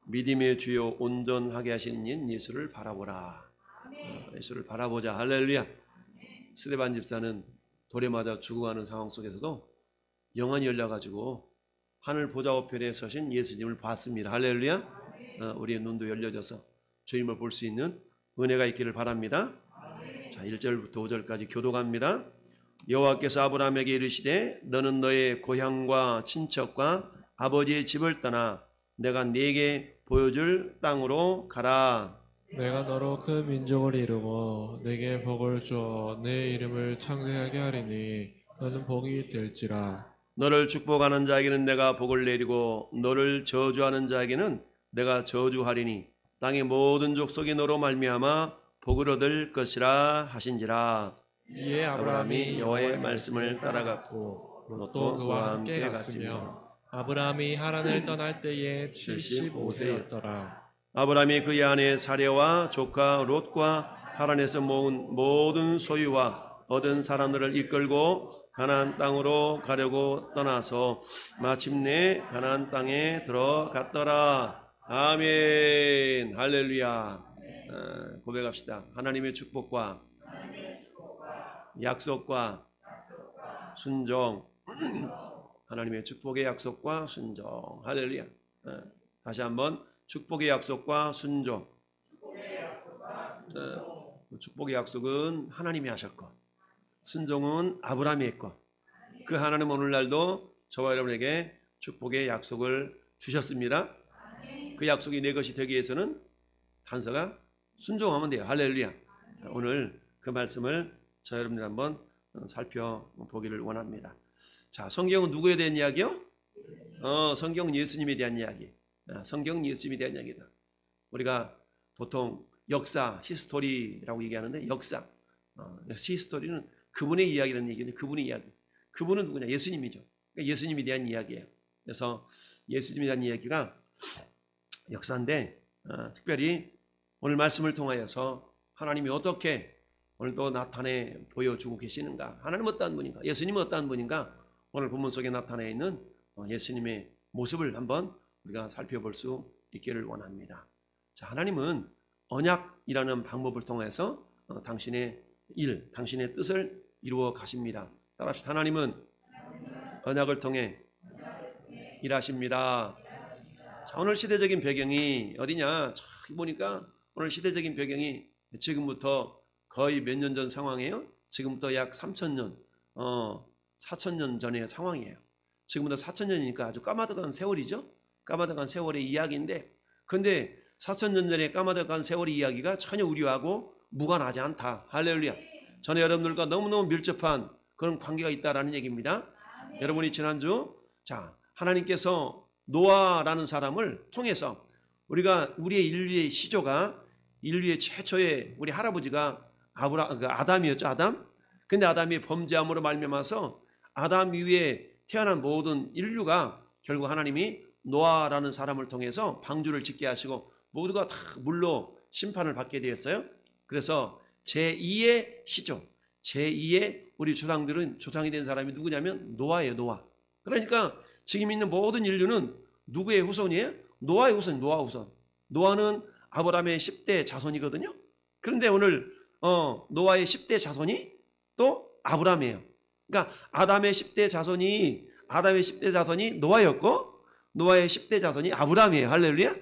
믿음의 주요 온전하게 하시는 인 예수를 바라보라. 예수를 바라보자. 할렐루야. 스데반 집사는 돌에 맞아 죽어가는 상황 속에서도 영안이 열려가지고 하늘 보좌 우편에 서신 예수님을 봤습니다. 할렐루야. 우리의 눈도 열려져서 주님을 볼 수 있는 은혜가 있기를 바랍니다. 자, 1절부터 5절까지 교독합니다. 여호와께서 아브라함에게 이르시되 너는 너의 고향과 친척과 아버지의 집을 떠나 내가 네게 보여줄 땅으로 가라. 내가 너로 큰 민족을 이루고 내게 복을 주어 내 이름을 창대하게 하리니 너는 복이 될지라. 너를 축복하는 자에게는 내가 복을 내리고 너를 저주하는 자에게는 내가 저주하리니 땅의 모든 족속이 너로 말미암아 복을 얻을 것이라 하신지라. 이에 아브라함이 여호와의 말씀을 따라갔고 롯도 그와 함께 갔으며 아브라함이 하란을 떠날 때에 75세였더라. 아브라함이 그의 아내 사레와 조카 롯과 하란에서 모은 모든 소유와 얻은 사람들을 이끌고 가나안 땅으로 가려고 떠나서 마침내 가나안 땅에 들어갔더라. 아멘. 할렐루야. 고백합시다. 하나님의 축복과 약속과 순종. 하나님의 축복의 약속과 순종. 할렐루야. 다시 한번 축복의 약속과 순종. 축복의 약속은 하나님이 하셨고 순종은 아브라함이 했고 그 하나님 오늘날도 저와 여러분에게 축복의 약속을 주셨습니다. 그 약속이 내 것이 되기 위해서는 단서가 순종하면 돼요. 할렐루야. 오늘 그 말씀을 저 여러분들 한번 살펴보기를 원합니다. 자, 성경은 누구에 대한 이야기요? 성경은 예수님에 대한 이야기. 성경은 예수님에 대한 이야기다. 우리가 보통 역사, 히스토리라고 얘기하는데 역사, 히스토리는 그분의 이야기라는 얘기는 그분의 이야기. 그분은 누구냐? 예수님이죠. 그러니까 예수님에 대한 이야기예요. 그래서 예수님에 대한 이야기가 역사인데 특별히 오늘 말씀을 통하여서 하나님이 어떻게 오늘 또 나타내 보여주고 계시는가? 하나님은 어떠한 분인가? 예수님은 어떠한 분인가? 오늘 본문 속에 나타나 있는 예수님의 모습을 한번 우리가 살펴볼 수 있기를 원합니다. 자, 하나님은 언약이라는 방법을 통해서 당신의 일, 당신의 뜻을 이루어 가십니다. 따라합시다. 하나님은 언약을 통해 일하십니다. 자, 오늘 시대적인 배경이 어디냐? 참 보니까 오늘 시대적인 배경이 지금부터 거의 몇 년 전 상황이에요. 지금부터 약 3,000년, 4,000년 전의 상황이에요. 지금부터 4,000년이니까 아주 까마득한 세월이죠. 까마득한 세월의 이야기인데, 근데 4,000년 전에 까마득한 세월의 이야기가 전혀 우리하고 무관하지 않다. 할렐루야. 전에 여러분들과 너무너무 밀접한 그런 관계가 있다라는 얘기입니다. 여러분이 지난주 하나님께서 노아라는 사람을 통해서 우리의 인류의 시조가 인류의 최초의 우리 할아버지가 아담이었죠. 아담. 근데 아담이 범죄함으로 말미암아서 아담 이후에 태어난 모든 인류가 결국 하나님이 노아라는 사람을 통해서 방주를 짓게 하시고 모두가 다 물로 심판을 받게 되었어요. 그래서 제2의 시조, 제2의 우리 조상이 된 사람이 누구냐면 노아예요. 노아. 그러니까 지금 있는 모든 인류는 누구의 후손이에요? 노아의 후손, 노아 후손. 노아는 아브라함의 10대 자손이거든요. 그런데 오늘 노아의 10대 자손이 또 아브라함이에요. 그러니까 아담의 10대 자손이 노아였고 노아의 10대 자손이 아브라함이에요. 할렐루야.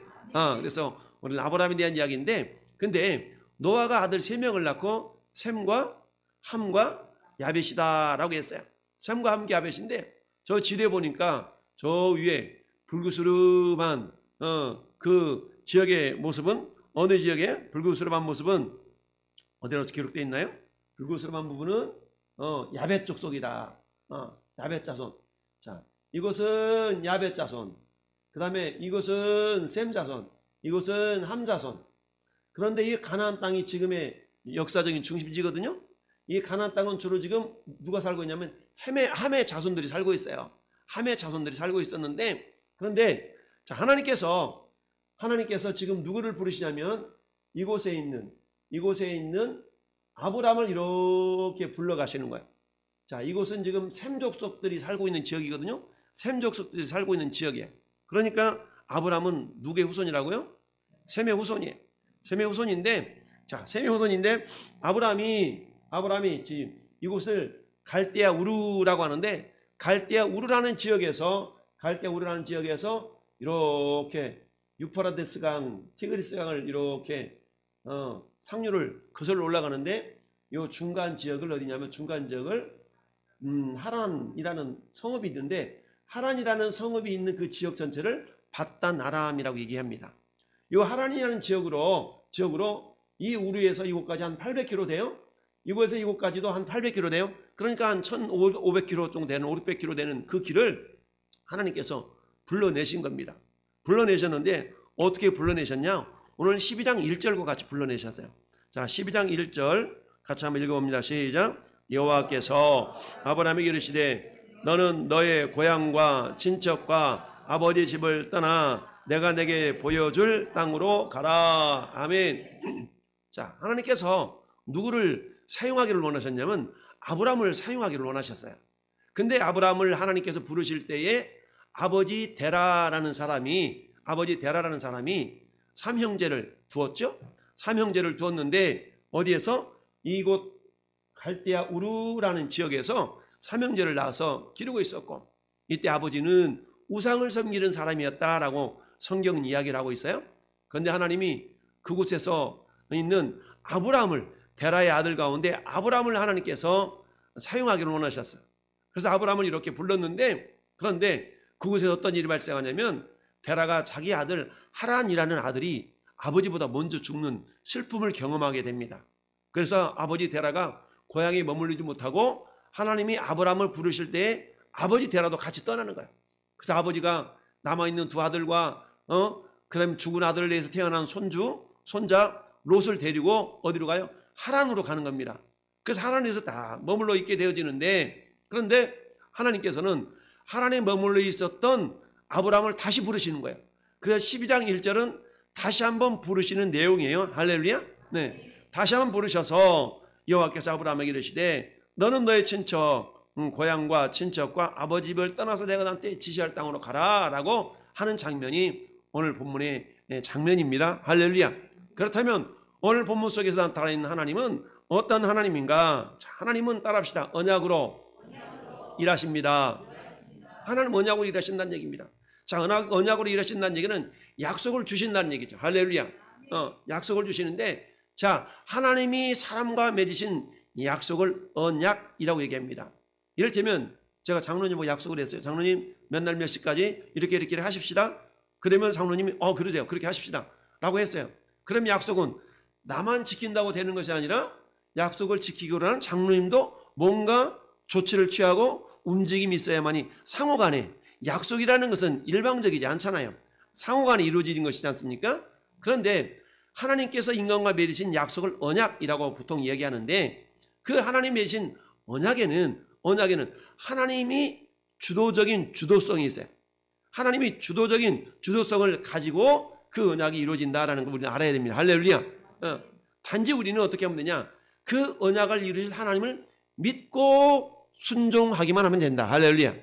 그래서 오늘 아브라함에 대한 이야기인데, 근데 노아가 아들 3명을 낳고 셈과 함과 야벳이다라고 했어요. 셈과 함과 야벳인데 저 지도에 보니까 저 위에 불그스름한 그 지역의 모습은 어느 지역에 불그스름한 모습은 어디로 기록되어 있나요? 불그스름한 부분은 야벳 족속이다. 야벳 자손. 자, 이곳은 야벳 자손. 그 다음에 이곳은 셈 자손. 이곳은 함 자손. 그런데 이 가나안 땅이 지금의 역사적인 중심지거든요. 이 가나안 땅은 주로 지금 누가 살고 있냐면 함의 자손들이 살고 있어요. 함의 자손들이 살고 있었는데, 그런데 자, 하나님께서 지금 누구를 부르시냐면 이곳에 있는 아브라함을 이렇게 불러가시는 거예요. 자, 이곳은 지금 셈 족속들이 살고 있는 지역이거든요. 셈 족속들이 살고 있는 지역이에요. 그러니까 아브라함은 누구의 후손이라고요? 셈의 후손이에요. 셈의 후손인데, 자, 셈의 후손인데 아브라함이 지금 이곳을 갈대아 우르라고 하는데, 갈대아 우르라는 지역에서 이렇게 유프라데스 강, 티그리스 강을 이렇게 상류를 거슬러 올라가는데, 요 중간 지역을 어디냐면 중간 지역을 하란이라는 성읍이 있는데, 하란이라는 성읍이 있는 그 지역 전체를 바단 아람이라고 얘기합니다. 이 하란이라는 지역으로 이 우르에서 이곳까지 한 800km 돼요. 이곳에서 이곳까지도 한 800km 돼요. 그러니까 한 1500km 정도 되는 500km 되는 그 길을 하나님께서 불러내신 겁니다. 불러내셨는데 어떻게 불러내셨냐? 오늘 12장 1절과 같이 불러내셨어요. 자, 12장 1절 같이 한번 읽어봅니다. 시작. 여호와께서 아브라함에게 이르시되 너는 너의 고향과 친척과 아버지 집을 떠나 내가 내게 보여줄 땅으로 가라. 아멘. 자, 하나님께서 누구를 사용하기를 원하셨냐면 아브라함을 사용하기를 원하셨어요. 근데 아브라함을 하나님께서 부르실 때에 아버지 데라라는 사람이 삼형제를 두었죠. 삼형제를 두었는데 어디에서? 이곳 갈대아 우르라는 지역에서 삼형제를 낳아서 기르고 있었고, 이때 아버지는 우상을 섬기는 사람이었다라고 성경은 이야기를 하고 있어요. 그런데 하나님이 그곳에서 있는 아브라함을, 데라의 아들 가운데 아브라함을 하나님께서 사용하기를 원하셨어요. 그래서 아브라함을 이렇게 불렀는데, 그런데 그곳에서 어떤 일이 발생하냐면 데라가 자기 아들 하란이라는 아들이 아버지보다 먼저 죽는 슬픔을 경험하게 됩니다. 그래서 아버지 데라가 고향에 머물리지 못하고 하나님이 아브라함을 부르실 때에 아버지 데라도 같이 떠나는 거예요. 그래서 아버지가 남아있는 두 아들과 그다음에 죽은 아들을 위해서 태어난 손자 롯을 데리고 어디로 가요? 하란으로 가는 겁니다. 그래서 하란에서 다 머물러 있게 되어지는데, 그런데 하나님께서는 하란에 머물러 있었던 아브라함을 다시 부르시는 거예요. 그래서 12장 1절은 다시 한번 부르시는 내용이에요. 할렐루야. 네, 다시 한번 부르셔서 여호와께서 아브라함에게 이르시되 너는 너의 친척, 고향과 친척과 아버지 집을 떠나서 내가 너한테 지시할 땅으로 가라 라고 하는 장면이 오늘 본문의 장면입니다. 할렐루야. 그렇다면 오늘 본문 속에서 나타나 있는 하나님은 어떤 하나님인가? 자, 하나님은 따라합시다. 언약으로 일하십니다. 하나님 언약으로 일하신다는 얘기입니다. 자, 언약으로 일하신다는 얘기는 약속을 주신다는 얘기죠. 할렐루야. 약속을 주시는데, 자, 하나님이 사람과 맺으신 약속을 언약이라고 얘기합니다. 이를테면 제가 장로님하고 약속을 했어요. 장로님 몇 날 몇 시까지 이렇게 하십시다. 그러면 장로님이 그러세요. 그렇게 하십시다 라고 했어요. 그럼 약속은 나만 지킨다고 되는 것이 아니라 약속을 지키기로 하는 장로님도 뭔가 조치를 취하고 움직임이 있어야만이, 상호간에 약속이라는 것은 일방적이지 않잖아요. 상호간에 이루어지는 것이지 않습니까? 그런데 하나님께서 인간과 맺으신 약속을 언약이라고 보통 이야기하는데, 그 하나님 맺으신 언약에는 하나님이 주도적인 주도성이 있어요. 하나님이 주도적인 주도성을 가지고 그 언약이 이루어진다라는 걸 우리는 알아야 됩니다. 할렐루야. 단지 우리는 어떻게 하면 되냐? 그 언약을 이루실 하나님을 믿고 순종하기만 하면 된다. 할렐루야.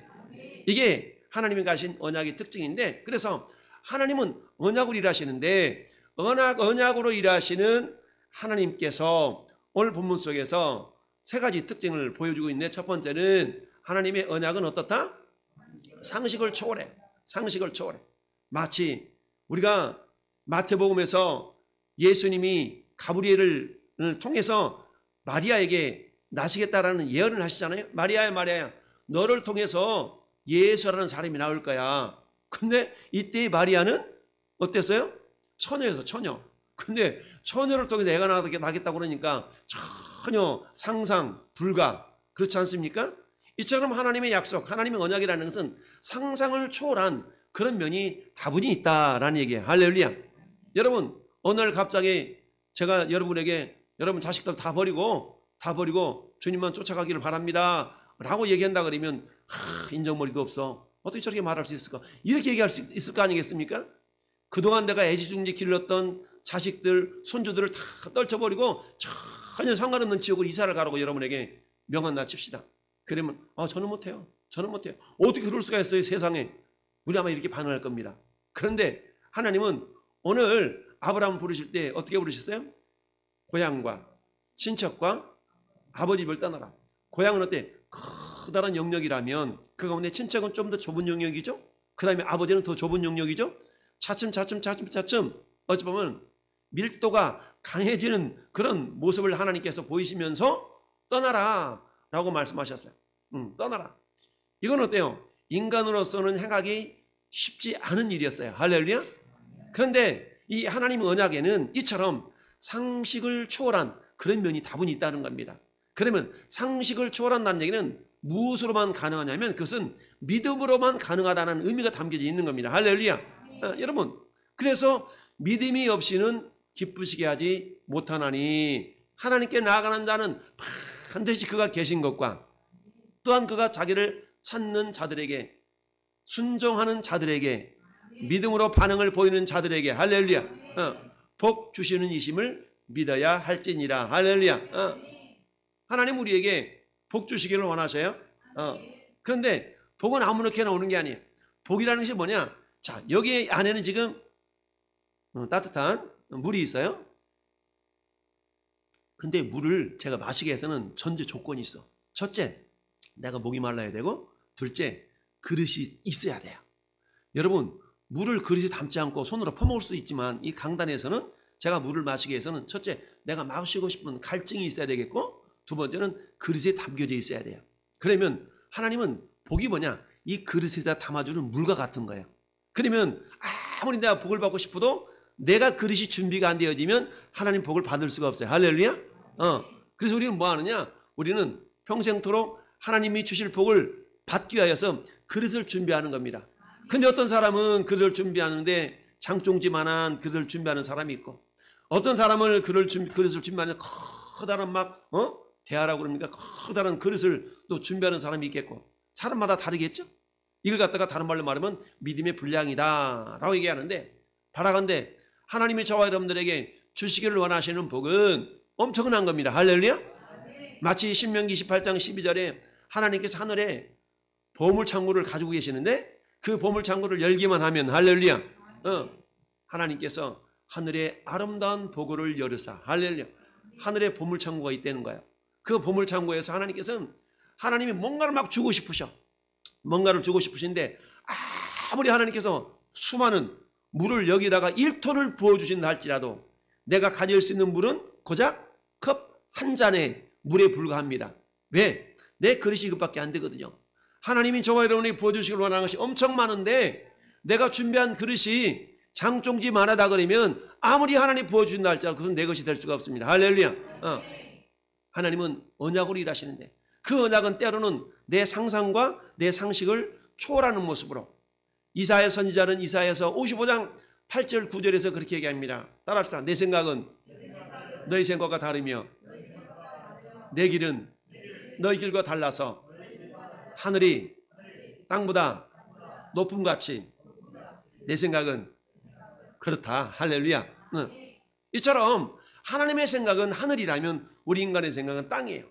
이게 하나님이 가신 언약의 특징인데, 그래서 하나님은 언약으로 일하시는데, 언약으로 일하시는 하나님께서 오늘 본문 속에서 세 가지 특징을 보여주고 있는데, 첫 번째는 하나님의 언약은 어떻다? 상식을 초월해. 상식을 초월해. 마치 우리가 마태복음에서 예수님이 가브리엘을 통해서 마리아에게 나시겠다라는 예언을 하시잖아요. 마리아야, 너를 통해서 예수라는 사람이 나올 거야. 근데 이때 마리아는 어땠어요? 처녀였어, 처녀. 근데 처녀를 통해서 애가 나겠다고 그러니까 전혀 상상 불가. 그렇지 않습니까? 이처럼 하나님의 약속, 하나님의 언약이라는 것은 상상을 초월한 그런 면이 다분히 있다라는 얘기예요. 할렐루야. 여러분, 어느 날 갑자기 제가 여러분 자식들 다 버리고 주님만 쫓아가기를 바랍니다 라고 얘기한다 그러면 인정머리도 없어. 어떻게 저렇게 말할 수 있을까? 이렇게 얘기할 수 있을 거 아니겠습니까? 그동안 내가 애지중지 길렀던 자식들, 손주들을 다 떨쳐버리고 전혀 상관없는 지역으로 이사를 가라고 여러분에게 명한 낮춥시다. 그러면 저는 못해요. 어떻게 그럴 수가 있어요, 세상에. 우리 아마 이렇게 반응할 겁니다. 그런데 하나님은 오늘 아브라함 부르실 때 어떻게 부르셨어요? 고향과 친척과 아버지 집을 떠나라. 고향은 어때? 커다란 영역이라면 그 가운데 친척은 좀 더 좁은 영역이죠. 그 다음에 아버지는 더 좁은 영역이죠. 차츰 어찌 보면 밀도가 강해지는 그런 모습을 하나님께서 보이시면서 떠나라 라고 말씀하셨어요. 떠나라. 이건 어때요? 인간으로서는 행하기 쉽지 않은 일이었어요. 할렐루야. 그런데 이 하나님 언약에는 이처럼 상식을 초월한 그런 면이 다분히 있다는 겁니다. 그러면 상식을 초월한다는 얘기는 무엇으로만 가능하냐면 그것은 믿음으로만 가능하다는 의미가 담겨져 있는 겁니다. 할렐루야. 여러분, 그래서 믿음이 없이는 기쁘시게 하지 못하나니 하나님께 나아가는 자는 반드시 그가 계신 것과 또한 그가 자기를 찾는 자들에게, 순종하는 자들에게, 믿음으로 반응을 보이는 자들에게, 할렐루야, 복 주시는 이심을 믿어야 할지니라. 할렐루야. 하나님 우리에게 복 주시기를 원하셔요. 그런데 복은 아무렇게나 오는 게 아니에요. 복이라는 것이 뭐냐? 자, 여기 안에는 지금 따뜻한 물이 있어요. 근데 물을 제가 마시게 해서는 전제 조건이 있어. 첫째, 내가 목이 말라야 되고, 둘째, 그릇이 있어야 돼요. 여러분, 물을 그릇에 담지 않고 손으로 퍼먹을 수 있지만 이 강단에서는 제가 물을 마시게 해서는 첫째, 내가 마시고 싶은 갈증이 있어야 되겠고, 두 번째는 그릇에 담겨져 있어야 돼요. 그러면 하나님은 복이 뭐냐? 이 그릇에다 담아주는 물과 같은 거예요. 그러면 아무리 내가 복을 받고 싶어도 내가 그릇이 준비가 안 되어지면 하나님 복을 받을 수가 없어요. 할렐루야. 그래서 우리는 뭐 하느냐? 우리는 평생토록 하나님이 주실 복을 받기 위하여서 그릇을 준비하는 겁니다. 근데 어떤 사람은 그릇을 준비하는데 장종지만한 그릇을 준비하는 사람이 있고, 어떤 사람은 그릇을 준비하는 커다란 대하라고 그럽니까? 커다란 그릇을 또 준비하는 사람이 있겠고, 사람마다 다르겠죠? 이걸 갖다가 다른 말로 말하면 믿음의 분량이다 라고 얘기하는데, 바라건대 하나님이 저와 여러분들에게 주시기를 원하시는 복은 엄청난 겁니다. 할렐루야. 마치 신명기 28장 12절에 하나님께서 하늘에 보물창고를 가지고 계시는데 그 보물창고를 열기만 하면, 할렐루야, 하나님께서 하늘에 아름다운 보고를 열으사, 할렐루야, 하늘에 보물창고가 있다는 거예요. 그 보물창고에서 하나님께서는 하나님이 뭔가를 막 주고 싶으셔. 뭔가를 주고 싶으신데 아무리 하나님께서 수많은 물을 여기다가 1톤을 부어주신다 할지라도 내가 가질 수 있는 물은 고작 컵 한 잔의 물에 불과합니다. 왜? 내 그릇이 이것밖에 안 되거든요. 하나님이 저와 여러분이 부어주시길 원하는 것이 엄청 많은데 내가 준비한 그릇이 장종지 만하다 그러면 아무리 하나님 부어주신다 할지라도 그것은 내 것이 될 수가 없습니다. 할렐루야. 하나님은 언약으로 일하시는데 그 언약은 때로는 내 상상과 내 상식을 초월하는 모습으로, 이사야 선지자는 이사야서 55장 8절 9절에서 그렇게 얘기합니다. 따라합시다. 내 생각은 너희 생각과 다르며 내 길은 너희 길과 달라서 하늘이 땅보다 높음같이 내 생각은 그렇다. 할렐루야. 이처럼 하나님의 생각은 하늘이라면 우리 인간의 생각은 땅이에요.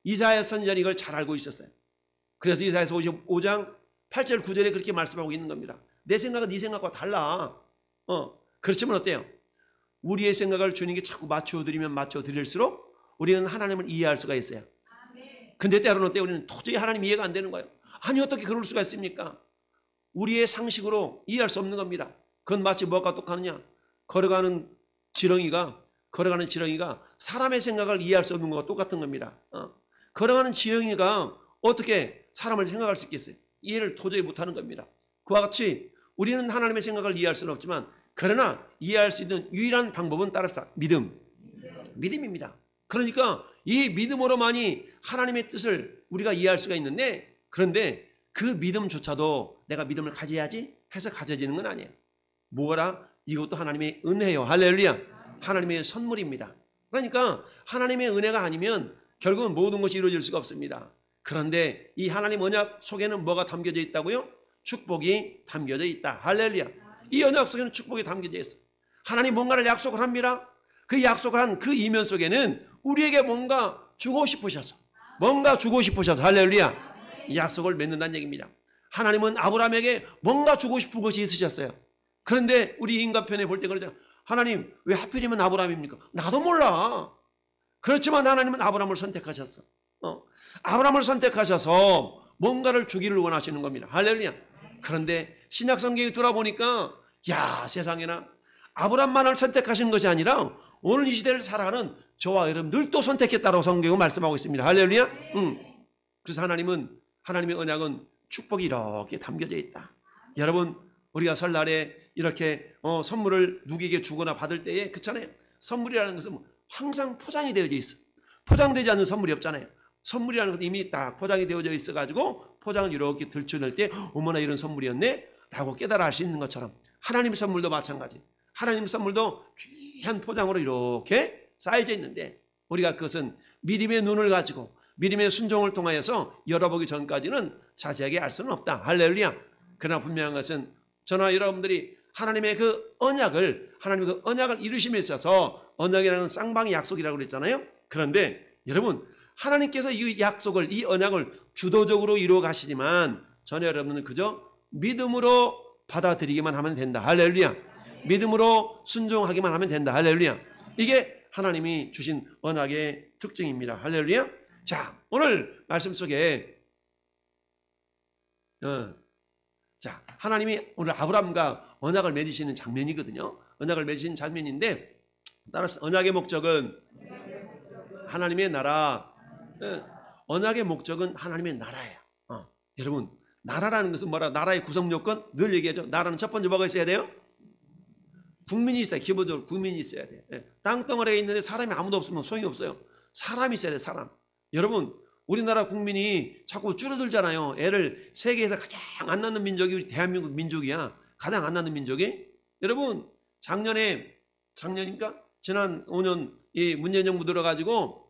이사야 선지자는 이걸 잘 알고 있었어요. 그래서 이사야서 55장 8절 9절에 그렇게 말씀하고 있는 겁니다. 내 생각은 네 생각과 달라. 그렇지만 어때요? 우리의 생각을 주님께 자꾸 맞춰드리면 맞춰드릴수록 우리는 하나님을 이해할 수가 있어요. 근데 때로는 어때요? 우리는 도저히 하나님 이해가 안 되는 거예요. 아니 어떻게 그럴 수가 있습니까? 우리의 상식으로 이해할 수 없는 겁니다. 그건 마치 뭐가 똑같느냐? 걸어가는 지렁이가 사람의 생각을 이해할 수 없는 것과 똑같은 겁니다. 걸어가는 지렁이가 어떻게 사람을 생각할 수 있겠어요? 이해를 도저히 못하는 겁니다. 그와 같이 우리는 하나님의 생각을 이해할 수는 없지만 그러나 이해할 수 있는 유일한 방법은 따라서 믿음입니다. 그러니까 이 믿음으로만이 하나님의 뜻을 우리가 이해할 수가 있는데, 그런데 그 믿음조차도 내가 믿음을 가져야지 해서 가져지는 건 아니에요. 뭐라? 이것도 하나님의 은혜요. 할렐루야. 하나님의 선물입니다. 그러니까 하나님의 은혜가 아니면 결국은 모든 것이 이루어질 수가 없습니다. 그런데 이 하나님 언약 속에는 뭐가 담겨져 있다고요? 축복이 담겨져 있다. 할렐루야. 이 언약 속에는 축복이 담겨져 있어. 하나님 뭔가를 약속을 합니다. 그 약속을 한 그 이면 속에는 우리에게 뭔가 주고 싶으셔서 할렐루야, 이 약속을 맺는다는 얘기입니다. 하나님은 아브라함에게 뭔가 주고 싶은 것이 있으셨어요. 그런데 우리 인간편에 볼 때 그러잖아. 하나님 왜 하필이면 아브라함입니까? 나도 몰라. 그렇지만 하나님은 아브라함을 선택하셨어. 아브라함을 선택하셔서 뭔가를 주기를 원하시는 겁니다. 할렐루야. 그런데 신약 성경에 돌아보니까 야, 세상에나 아브라함만을 선택하신 것이 아니라 오늘 이 시대를 살아가는 저와 여러분들도 선택했다고 성경은 말씀하고 있습니다. 할렐루야. 그래서 하나님의 언약은 축복이 이렇게 담겨져 있다. 여러분, 우리가 설날에 이렇게 선물을 누구에게 주거나 받을 때에 그렇잖아요. 선물이라는 것은 항상 포장이 되어져 있어. 포장되지 않는 선물이 없잖아요. 선물이라는 것은 이미 딱 포장이 되어져 있어가지고 포장을 이렇게 들춰낼 때 어머나 이런 선물이었네 라고 깨달아 알 수 있는 것처럼 하나님의 선물도 마찬가지. 하나님의 선물도 귀한 포장으로 이렇게 쌓여져 있는데 우리가 그것은 믿음의 눈을 가지고 믿음의 순종을 통하여서 열어보기 전까지는 자세하게 알 수는 없다. 할렐루야. 그러나 분명한 것은 저나 여러분들이 하나님의 그 언약을 이루심에 있어서 언약이라는 쌍방의 약속이라고 그랬잖아요. 그런데 여러분, 하나님께서 이 약속을, 이 언약을 주도적으로 이루어 가시지만 저는 여러분은 그저 믿음으로 받아들이기만 하면 된다. 할렐루야. 믿음으로 순종하기만 하면 된다. 할렐루야. 이게 하나님이 주신 언약의 특징입니다. 할렐루야. 자, 오늘 말씀 속에 하나님이 오늘 아브라함과 언약을 맺으시는 장면이거든요. 언약을 맺으시는 장면인데 따라서 언약의 목적은 하나님의 나라. 언약의 목적은 하나님의 나라예요. 여러분, 나라라는 것은 뭐라? 나라의 구성 요건 늘 얘기하죠. 나라는 첫 번째 뭐가 있어야 돼요? 국민이 있어야, 기본적으로 국민이 있어야 돼요. 땅덩어리에 있는데 사람이 아무도 없으면 소용이 없어요. 사람이 있어야 돼요. 사람. 여러분, 우리나라 국민이 자꾸 줄어들잖아요. 애를 세계에서 가장 안 낳는 민족이 우리 대한민국 민족이야. 가장 안 낳는 민족이. 여러분, 작년인가? 지난 5년 이 문재인 정부 들어가지고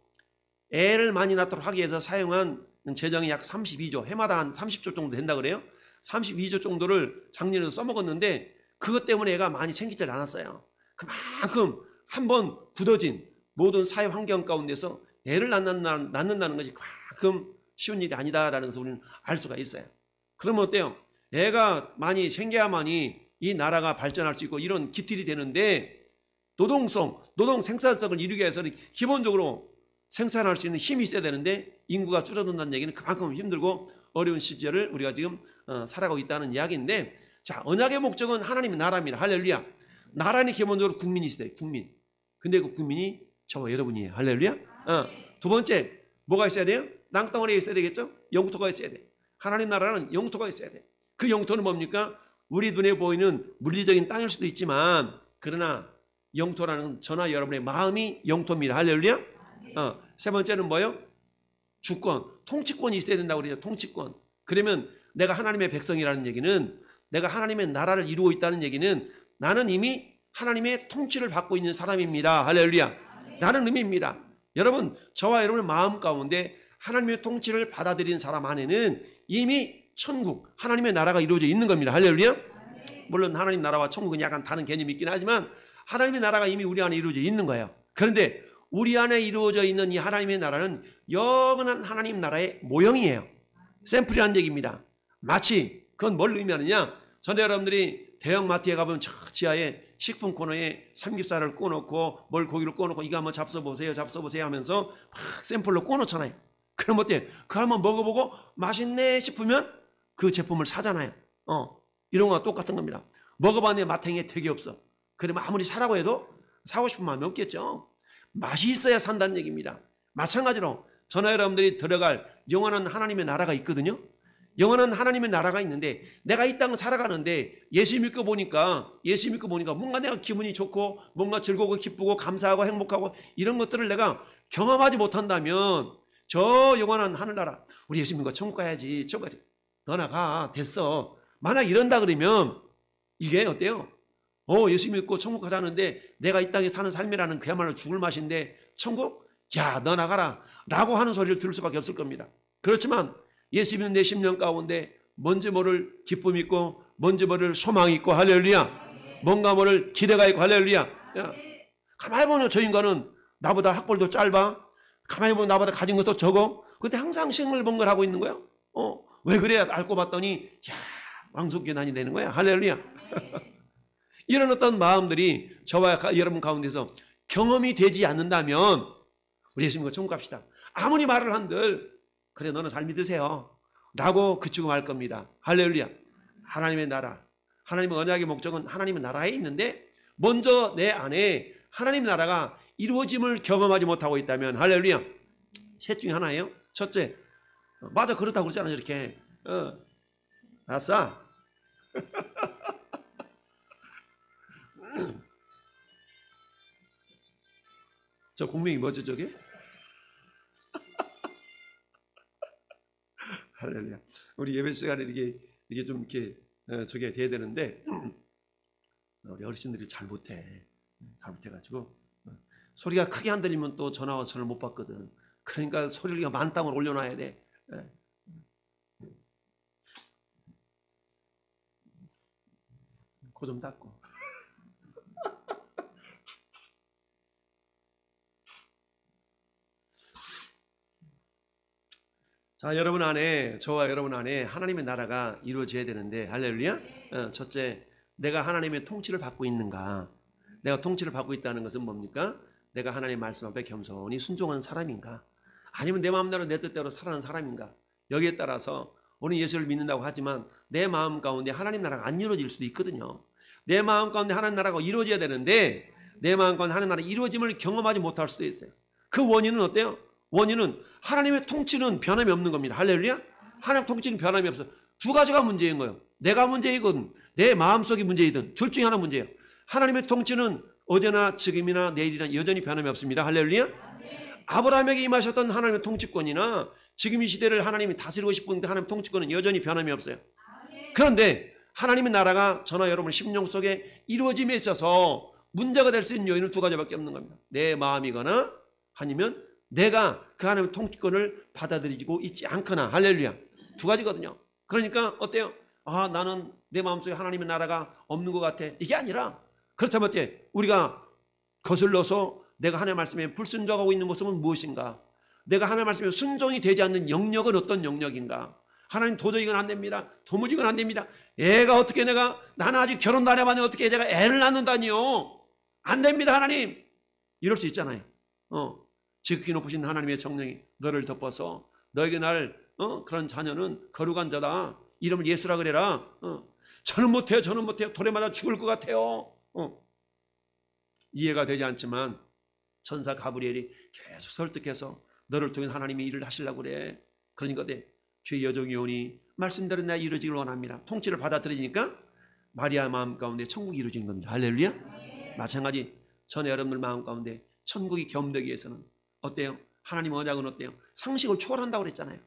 애를 많이 낳도록 하기 위해서 사용한 재정이 약 32조, 해마다 한 30조 정도 된다 그래요. 32조 정도를 작년에 써먹었는데 그것 때문에 애가 많이 생기질 않았어요. 그만큼 한번 굳어진 모든 사회 환경 가운데서 애를 낳는다는 것이 그만큼 쉬운 일이 아니다라는 것을 우리는 알 수가 있어요. 그러면 어때요? 애가 많이 생겨야만이 이 나라가 발전할 수 있고 이런 기틀이 되는데 노동 생산성을 이루기 위해서는 기본적으로 생산할 수 있는 힘이 있어야 되는데 인구가 줄어든다는 얘기는 그만큼 힘들고 어려운 시절을 우리가 지금 살아가고 있다는 이야기인데, 자, 언약의 목적은 하나님의 나라입니다. 할렐루야. 나라는 기본적으로 국민이 있어야 돼요. 국민. 근데 그 국민이 저와 여러분이에요. 할렐루야. 두 번째 뭐가 있어야 돼요? 땅덩어리에 있어야 되겠죠? 영토가 있어야 돼. 하나님 나라는 영토가 있어야 돼. 그 영토는 뭡니까? 우리 눈에 보이는 물리적인 땅일 수도 있지만 그러나 영토라는 저나 여러분의 마음이 영토입니다. 할렐루야. 세 번째는 뭐예요? 주권, 통치권이 있어야 된다고 그래요. 통치권. 그러면 내가 하나님의 백성이라는 얘기는, 내가 하나님의 나라를 이루고 있다는 얘기는 나는 이미 하나님의 통치를 받고 있는 사람입니다. 할렐루야. 라는 의미입니다. 여러분, 저와 여러분의 마음 가운데 하나님의 통치를 받아들인 사람 안에는 이미 천국, 하나님의 나라가 이루어져 있는 겁니다. 할렐루야. 물론 하나님 나라와 천국은 약간 다른 개념이 있긴 하지만 하나님의 나라가 이미 우리 안에 이루어져 있는 거예요. 그런데 우리 안에 이루어져 있는 이 하나님의 나라는 영원한 하나님 나라의 모형이에요. 샘플이라는 얘기입니다. 마치 그건 뭘 의미하느냐? 전에 여러분들이 대형마트에 가보면 저 지하에 식품 코너에 삼겹살을 꺼놓고 뭘 고기를 꺼놓고 이거 한번 잡숴보세요 하면서 막 샘플로 꺼놓잖아요. 그럼 어때? 그거 한번 먹어보고 맛있네 싶으면 그 제품을 사잖아요. 이런 거와 똑같은 겁니다. 먹어봤는데 마탱이에 되게 없어. 그러면 아무리 사라고 해도 사고 싶은 마음이 없겠죠. 맛이 있어야 산다는 얘기입니다. 마찬가지로 저나 여러분들이 들어갈 영원한 하나님의 나라가 있거든요. 영원한 하나님의 나라가 있는데 내가 이 땅을 살아가는데 예수 믿고 보니까 뭔가 내가 기분이 좋고 뭔가 즐거우고 기쁘고 감사하고 행복하고 이런 것들을 내가 경험하지 못한다면 저 영원한 하늘나라, 우리 예수 믿고 천국 가야지, 천국 가야지, 너나 가, 됐어. 만약 이런다 그러면 이게 어때요? 예수 믿고 천국 가자는데 내가 이 땅에 사는 삶이라는 그야말로 죽을 맛인데 천국? 야, 너 나가라 라고 하는 소리를 들을 수밖에 없을 겁니다. 그렇지만 예수 믿는 내 심령 가운데 뭔지 모를 기쁨이 있고 뭔지 모를 소망이 있고 할렐루야, 뭔가 모를 기대가 있고 할렐루야. 야, 가만히 보면 저 인간은 나보다 학벌도 짧아, 가만히 보면 나보다 가진 것도 적어. 근데 항상 싱글벙글 하고 있는 거야. 왜 그래? 알고 봤더니 야, 왕속계단이 되는 거야. 할렐루야. 이런 어떤 마음들이 저와 여러분 가운데서 경험이 되지 않는다면 우리 예수님과 천국 갑시다. 아무리 말을 한들 그래 너는 잘 믿으세요 라고 그치고 말 겁니다. 할렐루야. 하나님의 나라, 하나님의 언약의 목적은 하나님의 나라에 있는데 먼저 내 안에 하나님 나라가 이루어짐을 경험하지 못하고 있다면 할렐루야. 셋 중에 하나예요. 첫째, 맞아 그렇다고 그러잖아 이렇게. 아싸. 저 공명이 뭐죠 저게? 할렐루야. 우리 예배 시간에 이게 좀 이렇게 저게 돼야 되는데 우리 어르신들이 잘 못해가지고 소리가 크게 안 들리면 또 전화 와서 전화를 못 받거든. 그러니까 소리를 만땅으로 올려놔야 돼. 코 좀 닦고. 자, 여러분 안에, 저와 여러분 안에 하나님의 나라가 이루어져야 되는데 할렐루야. 첫째, 내가 하나님의 통치를 받고 있는가? 내가 통치를 받고 있다는 것은 뭡니까? 내가 하나님의 말씀 앞에 겸손히 순종하는 사람인가? 아니면 내 마음대로 내 뜻대로 살아가는 사람인가? 여기에 따라서 우리는 예수를 믿는다고 하지만 내 마음 가운데 하나님 나라가 안 이루어질 수도 있거든요. 내 마음 가운데 하나님 나라가 이루어져야 되는데 내 마음 가운데 하나님 나라 이루어짐을 경험하지 못할 수도 있어요. 그 원인은 어때요? 원인은 하나님의 통치는 변함이 없는 겁니다. 할렐루야. 하나님 통치는 변함이 없어. 두 가지가 문제인 거예요. 내가 문제이건 내 마음속이 문제이든 둘 중에 하나 문제예요. 하나님의 통치는 어제나 지금이나 내일이나 여전히 변함이 없습니다. 할렐루야. 아브라함에게 임하셨던 하나님의 통치권이나 지금 이 시대를 하나님이 다스리고 싶은데 하나님의 통치권은 여전히 변함이 없어요. 그런데 하나님의 나라가 저나 여러분의 심령 속에 이루어짐에 있어서 문제가 될 수 있는 요인은 두 가지밖에 없는 겁니다. 내 마음이거나 아니면 내가 그 하나님의 통치권을 받아들이고 있지 않거나. 할렐루야. 두 가지거든요. 그러니까 어때요? 아, 나는 내 마음속에 하나님의 나라가 없는 것 같아. 이게 아니라 그렇다면 어때? 우리가 거슬러서 내가 하나님의 말씀에 불순종하고 있는 모습은 무엇인가? 내가 하나님의 말씀에 순종이 되지 않는 영역은 어떤 영역인가? 하나님 도저히 이건 안 됩니다. 도무지 이건 안 됩니다. 애가 어떻게 나는 아직 결혼도 안 해봤는데 어떻게 제가 애를 낳는다니요? 안 됩니다 하나님. 이럴 수 있잖아요. 지극히 높으신 하나님의 성령이 너를 덮어서 너에게 날 그런 자녀는 거룩한 자다. 이름을 예수라 그래라. 저는 못해요. 돌에 맞아 죽을 것 같아요. 이해가 되지 않지만 천사 가브리엘이 계속 설득해서 너를 통해 하나님이 일을 하시려고 그래. 그러니까 주의 여종이 오니 말씀대로 내가 이루어지길 원합니다. 통치를 받아들이니까 마리아 마음 가운데 천국이 이루어지는 겁니다. 할렐루야. 마찬가지 전에 여러분들 마음 가운데 천국이 겸되기 위해서는 어때요? 하나님의 언약은 어때요? 상식을 초월한다고 그랬잖아요.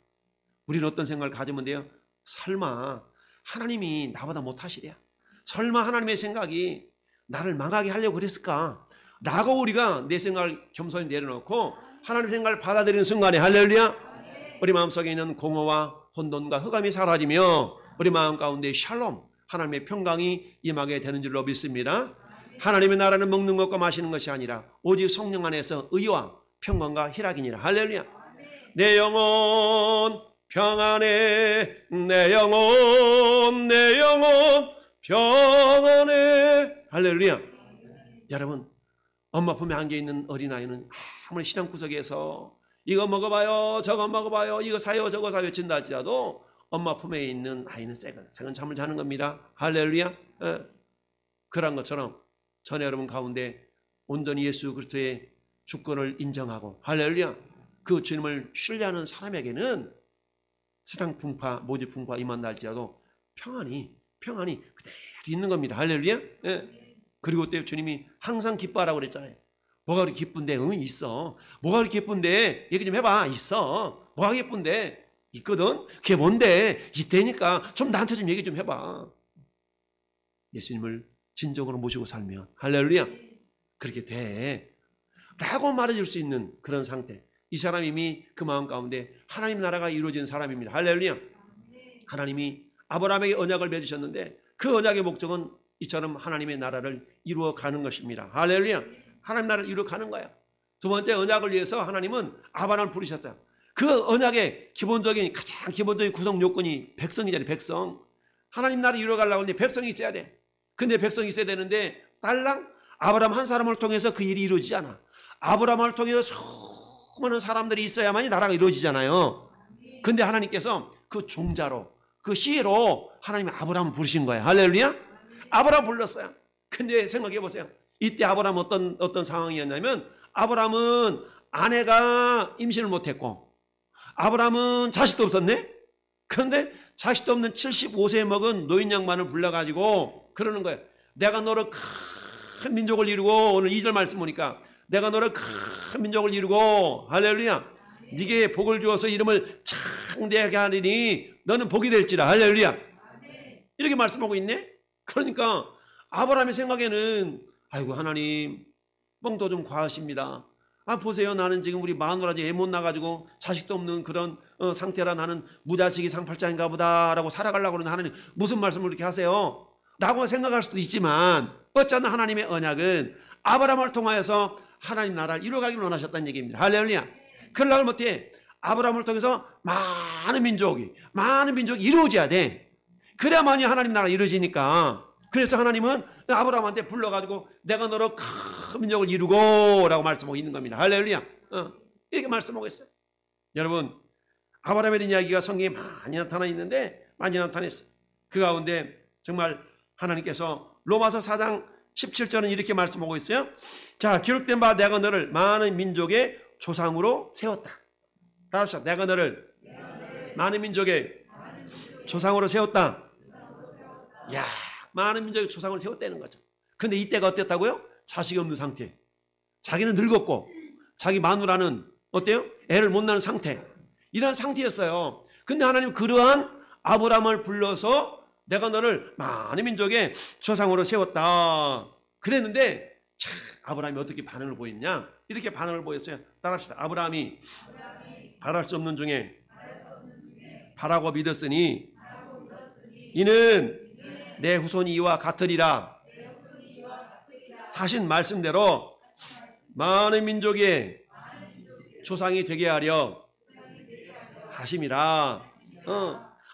우리는 어떤 생각을 가지면 돼요? 설마 하나님이 나보다 못하시랴? 설마 하나님의 생각이 나를 망하게 하려고 그랬을까? 라고 우리가 내 생각을 겸손히 내려놓고 하나님의 생각을 받아들이는 순간에 할렐루야. 우리 마음속에 있는 공허와 혼돈과 흑암이 사라지며 우리 마음 가운데 샬롬, 하나님의 평강이 임하게 되는 줄로 믿습니다. 하나님의 나라는 먹는 것과 마시는 것이 아니라 오직 성령 안에서 의와 평강과 희락이니라. 할렐루야. 내 영혼 평안해, 내 영혼 평안해. 할렐루야. 여러분, 엄마 품에 안겨 있는 어린아이는 아무리 신앙 구석에서 이거 먹어봐요, 저거 먹어봐요, 이거 사요, 저거 사요 친다 할지라도 엄마 품에 있는 아이는 새근 잠을 자는 겁니다. 할렐루야. 그런 것처럼 전에 여러분 가운데 온전히 예수 그리스도의 주권을 인정하고 할렐루야 그 주님을 신뢰하는 사람에게는 세상 풍파, 모집 풍파 임한다 할지라도 평안이 그대로 있는 겁니다. 할렐루야. 그리고 또 주님이 항상 기뻐하라고 그랬잖아요. 뭐가 그렇게 기쁜데? 있어. 뭐가 그렇게 기쁜데? 얘기 좀 해봐. 있어. 뭐가 기쁜데? 있거든. 그게 뭔데? 있다니까. 좀 나한테 좀 얘기 좀 해봐. 예수님을 진정으로 모시고 살면 할렐루야 그렇게 돼 라고 말해줄 수 있는 그런 상태. 이 사람이 이미 그 마음 가운데 하나님 나라가 이루어진 사람입니다. 할렐루야. 하나님이 아브라함에게 언약을 맺으셨는데 그 언약의 목적은 이처럼 하나님의 나라를 이루어가는 것입니다. 할렐루야. 하나님 나라를 이루어가는 거야. 두 번째 언약을 위해서 하나님은 아브라함을 부르셨어요. 그 언약의 가장 기본적인 구성 요건이 백성이잖아요. 백성. 하나님 나라를 이루어가려고 하는데 백성이 있어야 돼. 근데 백성이 있어야 되는데 딸랑 아브라함 한 사람을 통해서 그 일이 이루어지지 않아. 아브라함을 통해서 수많은 사람들이 있어야만이 나라가 이루어지잖아요. 근데 하나님께서 그 종자로, 그 씨로 하나님이 아브라함을 부르신 거예요. 할렐루야. 아브라함 불렀어요. 근데 생각해 보세요. 이때 아브라함 어떤 상황이었냐면, 아브라함은 아내가 임신을 못했고 아브라함은 자식도 없었네. 그런데 자식도 없는 75세에 먹은 노인 양반을 불러가지고 그러는 거예요. 내가 너를 큰 민족을 이루고, 오늘 2절 말씀 보니까 내가 너를 큰 민족을 이루고, 할렐루야, 네게 복을 주어서 이름을 창대하게 하리니 너는 복이 될지라. 할렐루야. 이렇게 말씀하고 있네. 그러니까 아브라함의 생각에는, 아이고 하나님 뻥도 좀 과하십니다. 보세요, 나는 지금 우리 마누라지 애 못 나가지고 자식도 없는 그런 상태라 나는 무자식이 상팔자인가 보다 라고 살아가려고 그러는데 하나님 무슨 말씀을 이렇게 하세요? 라고 생각할 수도 있지만, 어쨌든 하나님의 언약은 아브라함을 통하여서 하나님 나라를 이루어가기를 원하셨다는 얘기입니다. 할렐루야. 그러려고 못해 아브라함을 통해서 많은 민족이 이루어져야 돼. 그래야만이 하나님 나라가 이루어지니까. 그래서 하나님은 아브라함한테 불러가지고 내가 너로 큰 민족을 이루고 라고 말씀하고 있는 겁니다. 할렐루야. 이렇게 말씀하고 있어요. 여러분, 아브라함에 대한 이야기가 성경에 많이 나타나 있는데, 많이 나타났어요. 그 가운데 정말 하나님께서 로마서 4장 17절은 이렇게 말씀하고 있어요. 자, 기록된 바 내가 너를 많은 민족의 조상으로 세웠다. 따라합시다. 내가 너를 많은 민족의 조상으로 세웠다. 야, 많은 민족의 조상으로 세웠다는 거죠. 근데 이때가 어땠다고요? 자식이 없는 상태. 자기는 늙었고 자기 마누라는 어때요? 애를 못 낳는 상태. 이런 상태였어요. 근데 하나님 그러한 아브라함을 불러서 내가 너를 많은 민족의 조상으로 세웠다 그랬는데, 참 아브라함이 어떻게 반응을 보였냐? 이렇게 반응을 보였어요. 따라합시다. 아브라함이 바랄 수 없는 중에 바라고 믿었으니 이는 내 후손이 이와 같으리라 하신 말씀대로 많은 민족의 조상이 되게 하려 하심이라.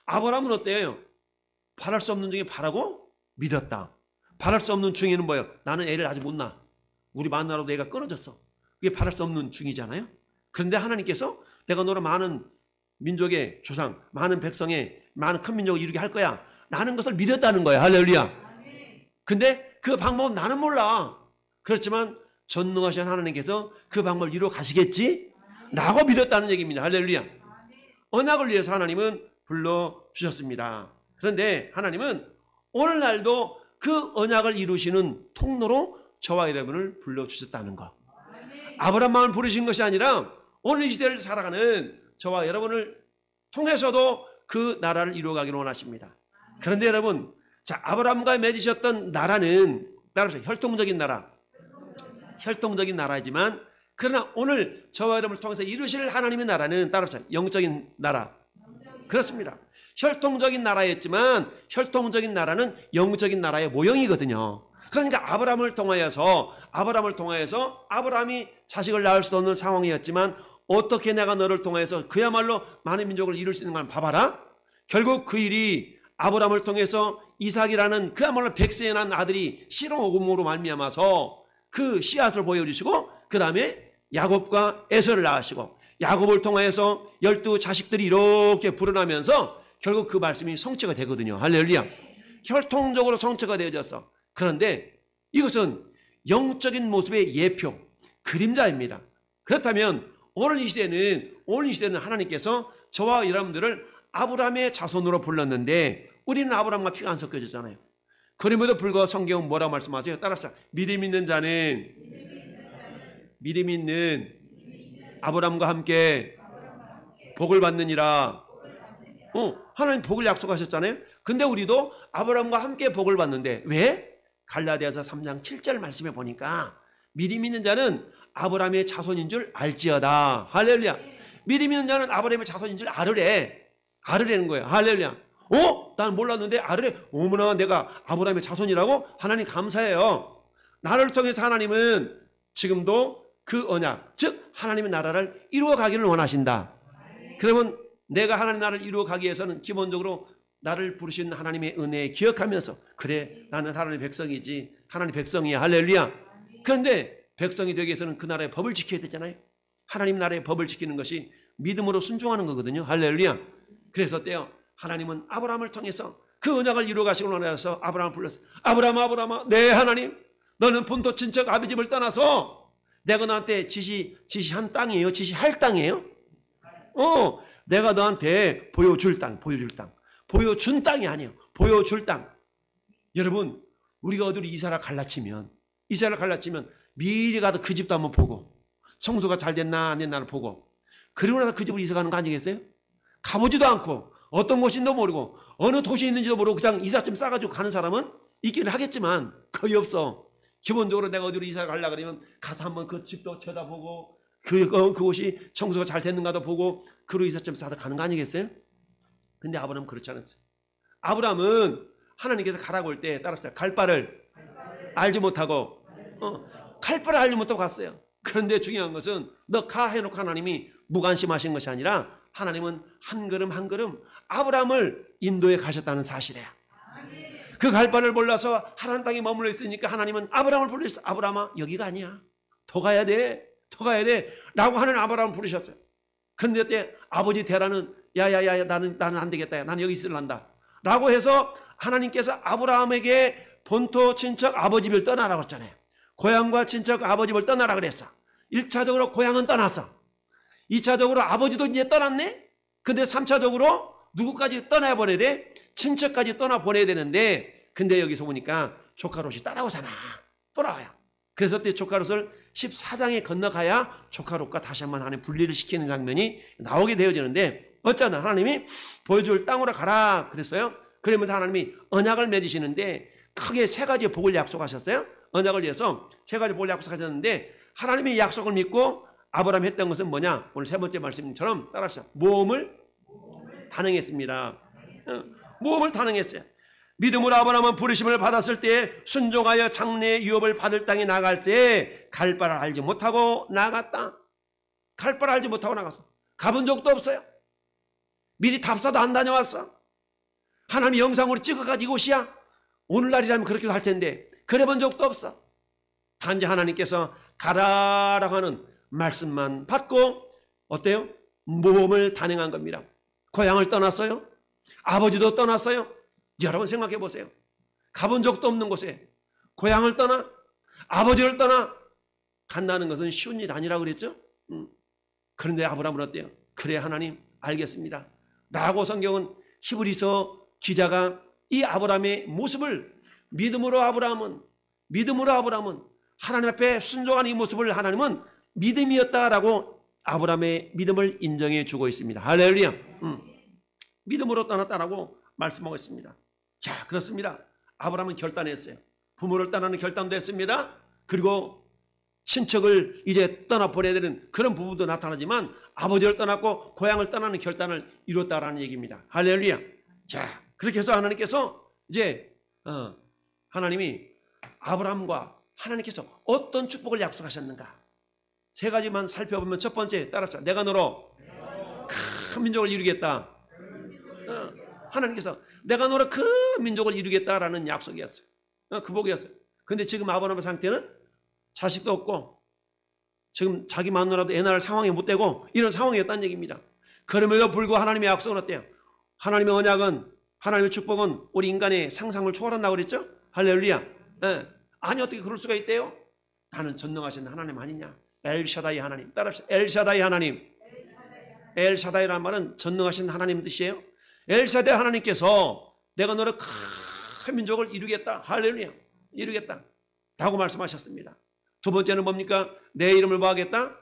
아브라함은 어때요? 바랄 수 없는 중에 바라고 믿었다. 바랄 수 없는 중에는 뭐예요? 나는 애를 아직 못 낳아. 우리 마누라도 애가 끊어졌어. 그게 바랄 수 없는 중이잖아요. 그런데 하나님께서 내가 너로 많은 민족의 조상, 많은 백성의 많은 큰 민족을 이루게 할 거야 라는 것을 믿었다는 거예요. 할렐루야. 근데 그 방법은 나는 몰라. 그렇지만 전능하신 하나님께서 그 방법을 이루어 가시겠지 라고 믿었다는 얘기입니다. 할렐루야. 언약을 위해서 하나님은 불러주셨습니다. 그런데 하나님은 오늘날도 그 언약을 이루시는 통로로 저와 여러분을 불러주셨다는 거. 아브라함만 부르신 것이 아니라 오늘 이 시대를 살아가는 저와 여러분을 통해서도 그 나라를 이루어가기를 원하십니다. 그런데 여러분, 자, 아브라함과 맺으셨던 나라는 따라서 혈통적인 나라이지만, 그러나 오늘 저와 여러분을 통해서 이루실 하나님의 나라는 따라서 영적인 나라. 그렇습니다. 혈통적인 나라였지만 혈통적인 나라는 영적인 나라의 모형이거든요. 그러니까 아브라함을 통하여서 아브라함이 자식을 낳을 수 없는 상황이었지만, 어떻게 내가 너를 통해서 그야말로 많은 민족을 이룰 수 있는 걸 봐봐라. 결국 그 일이 아브라함을 통해서 이삭이라는 그야말로 백세에 난 아들이 실험오금으로 말미암아서 그 씨앗을 보여주시고, 그 다음에 야곱과 에서를 낳으시고, 야곱을 통하여서 12 자식들이 이렇게 불어나면서 결국 그 말씀이 성취가 되거든요. 할렐루야. 혈통적으로 성취가 되어졌어. 그런데 이것은 영적인 모습의 예표, 그림자입니다. 그렇다면 오늘 이 시대는 하나님께서 저와 여러분들을 아브라함의 자손으로 불렀는데, 우리는 아브라함과 피가 안 섞여졌잖아요. 그럼에도 불구하고 성경은 뭐라고 말씀하세요? 따라합시다. 믿음 있는 자는 믿음 있는 아브라함과 함께 복을 받느니라. 하나님 복을 약속하셨잖아요. 근데 우리도 아브라함과 함께 복을 받는데 왜? 갈라디아서 3장 7절 말씀에 보니까 믿음 있는 자는 아브라함의 자손인 줄 알지어다. 할렐루야. 믿음 있는 자는 아브라함의 자손인 줄 알으라는 거예요. 할렐루야. 난 몰랐는데 알으래. 어머나, 내가 아브라함의 자손이라고? 하나님 감사해요. 나를 통해서 하나님은 지금도 그 언약, 즉 하나님의 나라를 이루어 가기를 원하신다. 그러면 내가 하나님 나라를 이루어 가기 위해서는 기본적으로 나를 부르신 하나님의 은혜 기억하면서 그래 나는 하나님의 백성이지 하나님 백성이야 할렐루야. 그런데 백성이 되기 위해서는 그 나라의 법을 지켜야 되잖아요. 하나님 나라의 법을 지키는 것이 믿음으로 순종하는 거거든요. 할렐루야. 그래서 어때요? 하나님은 아브라함을 통해서 그 언약을 이루어 가시고 나서 아브라함을 불렀어요. 아브라함아 네 하나님 너는 본토 친척 아비 집을 떠나서 내가 너한테 지시한 땅이에요? 지시할 땅이에요? 내가 너한테 보여줄 땅 보여준 땅이 아니에요. 보여줄 땅. 여러분 우리가 어디로 이사를 갈라치면 미리 가서 그 집도 한번 보고 청소가 잘 됐나 안 됐나를 보고 그리고 나서 그 집으로 이사 가는 거 아니겠어요? 가보지도 않고 어떤 곳인지도 모르고 어느 도시에 있는지도 모르고 그냥 이삿짐 싸가지고 가는 사람은 있기는 하겠지만 거의 없어. 기본적으로 내가 어디로 이사를 가려고 그러면 가서 한번 그 집도 쳐다보고 그곳이 청소가 잘 됐는가도 보고 그리고 이삿짐 싸서 가는 거 아니겠어요? 근데 아브라함은 그렇지 않았어요. 아브라함은 하나님께서 가라고 할 때 따라서 갈 바를 알지 못하고 갈 바를 알지 못하고 갔어요. 그런데 중요한 것은 너 가 해놓고 하나님이 무관심하신 것이 아니라 하나님은 한 걸음 한 걸음 아브라함을 인도해 가셨다는 사실이에요. 그 갈 바를 몰라서 하나님 땅에 머물러 있으니까 하나님은 아브라함을 부르셨어요. 아브라함아 여기가 아니야. 더 가야 돼 라고 하는 아브라함을 부르셨어요. 그런데 그때 아버지 데라는 야야야 나는 안 되겠다. 나는 여기 있을란다 라고 해서 하나님께서 아브라함에게 본토 친척 아버지 집을 떠나라고 했잖아요. 고향과 친척 아버지 집을 떠나라 그랬어. 1차적으로 고향은 떠났어. 2차적으로 아버지도 이제 떠났네. 근데 3차적으로 누구까지 떠나버려야 돼? 친척까지 떠나보내야 되는데 근데 여기서 보니까 조카 롯이 따라오잖아. 돌아와요. 그래서 그때 조카 롯을 14장에 건너가야 조카 롯과 다시 한번 하나님 분리를 시키는 장면이 나오게 되어지는데 어쩌나 하나님이 보여줄 땅으로 가라 그랬어요. 그러면서 하나님이 언약을 맺으시는데 크게 세 가지 복을 약속하셨어요. 언약을 위해서 세 가지 복을 약속하셨는데 하나님의 약속을 믿고 아브라함이 했던 것은 뭐냐? 오늘 세 번째 말씀처럼 따라합시다. 모험을 단행했습니다. 모험을 단행했어요. 믿음으로 아브라함은 부르심을 받았을 때 순종하여 장래의 유업을 받을 땅에 나갈 때 갈 바를 알지 못하고 나갔다. 갈 바를 알지 못하고 나갔어. 가본 적도 없어요. 미리 답사도 안 다녀왔어. 하나님이 영상으로 찍어가지고 이곳이야. 오늘날이라면 그렇게도 할 텐데 그래 본 적도 없어. 단지 하나님께서 가라라고 하는 말씀만 받고 어때요? 모험을 단행한 겁니다. 고향을 떠났어요. 아버지도 떠났어요. 여러분 생각해 보세요. 가본 적도 없는 곳에 고향을 떠나 아버지를 떠나 간다는 것은 쉬운 일 아니라고 그랬죠. 그런데 아브라함은 어때요? 그래 하나님 알겠습니다 라고 성경은 히브리서 기자가 이 아브라함의 모습을 믿음으로 아브라함은 하나님 앞에 순종하는 이 모습을 하나님은 믿음이었다라고 아브라함의 믿음을 인정해 주고 있습니다. 할렐루야. 믿음으로 떠났다라고 말씀하고 있습니다. 자, 그렇습니다. 아브라함은 결단했어요. 부모를 떠나는 결단도 했습니다. 그리고 친척을 이제 떠나보내야 되는 그런 부분도 나타나지만 아버지를 떠났고 고향을 떠나는 결단을 이뤘다라는 얘기입니다. 할렐루야. 자, 그렇게 해서 하나님께서 이제 하나님이 아브라함과 하나님께서 어떤 축복을 약속하셨는가? 세 가지만 살펴보면 첫 번째 따라합시다. 내가 너로 큰 민족을 이루겠다. 하나님께서 내가 너로 큰 민족을 이루겠다라는 약속이었어요. 그 복이었어요. 근데 지금 아브라함의 상태는 자식도 없고 지금 자기 마누라도 애 낳을 상황에 못 되고 이런 상황이었다는 얘기입니다. 그럼에도 불구하고 하나님의 약속은 어때요? 하나님의 언약은 하나님의 축복은 우리 인간의 상상을 초월한다고 그랬죠? 할렐루야. 아니 어떻게 그럴 수가 있대요? 나는 전능하신 하나님 아니냐? 엘샤다이 하나님. 따라합시다. 엘샤다이 하나님. 엘샤다이라는 말은 전능하신 하나님 뜻이에요. 엘샤다이 하나님께서 내가 너를 큰 민족을 이루겠다. 할렐루야. 이루겠다 라고 말씀하셨습니다. 두 번째는 뭡니까? 내 이름을 뭐 하겠다?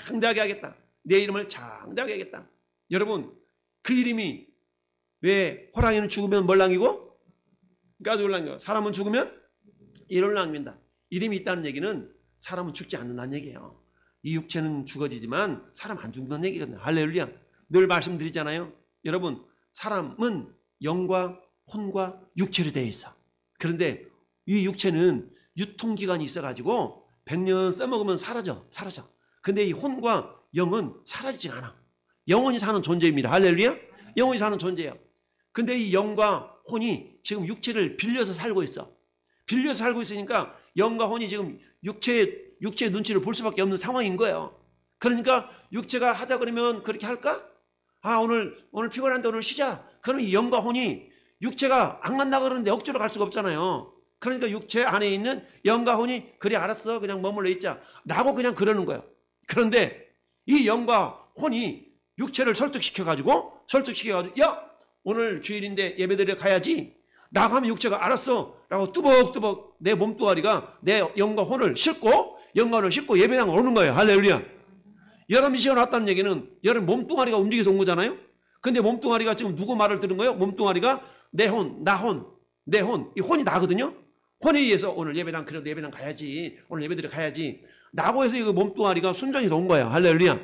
창대하게 하겠다. 내 이름을 창대하게 하겠다. 여러분 그 이름이 왜 호랑이는 죽으면 뭘 남기고? 가죽을 남겨. 사람은 죽으면 이름을 남긴다. 이름이 있다는 얘기는 사람은 죽지 않는다는 얘기예요. 이 육체는 죽어지지만 사람 안 죽는다는 얘기거든요. 할렐루야. 늘 말씀드리잖아요. 여러분 사람은 영과 혼과 육체로 되어 있어. 그런데 이 육체는 유통기간이 있어가지고 100년 써먹으면 사라져. 근데 이 혼과 영은 사라지지 않아. 영원히 사는 존재입니다. 할렐루야. 영원히 사는 존재예요. 근데 이 영과 혼이 지금 육체를 빌려서 살고 있어. 빌려서 살고 있으니까 영과 혼이 지금 육체의 눈치를 볼 수밖에 없는 상황인 거예요. 그러니까 육체가 하자 그러면 그렇게 할까? 아, 오늘 피곤한데 오늘 쉬자. 그러면 이 영과 혼이 육체가 안 간다 그러는데 억지로 갈 수가 없잖아요. 그러니까 육체 안에 있는 영과 혼이 그래 알았어 그냥 머물러 있자 라고 그냥 그러는 거예요. 그런데 이 영과 혼이 육체를 설득시켜가지고 야 오늘 주일인데 예배드려 가야지 라고 하면 육체가 알았어 라고 뚜벅뚜벅 내 몸뚱아리가 내 영과 혼을 싣고 예배당 오는 거예요. 할렐루야. 여러분 이 시간 왔다는 얘기는 여러분 몸뚱아리가 움직여서 온 거잖아요. 근데 몸뚱아리가 지금 누구 말을 들은 거예요? 몸뚱아리가 내 혼, 내 혼, 이 혼이 나거든요. 혼에 의해서 오늘 예배당 그래도 예배당 가야지 오늘 예배드려 가야지 라고 해서 이 몸뚱아리가 순종해서 온 거예요. 할렐루야.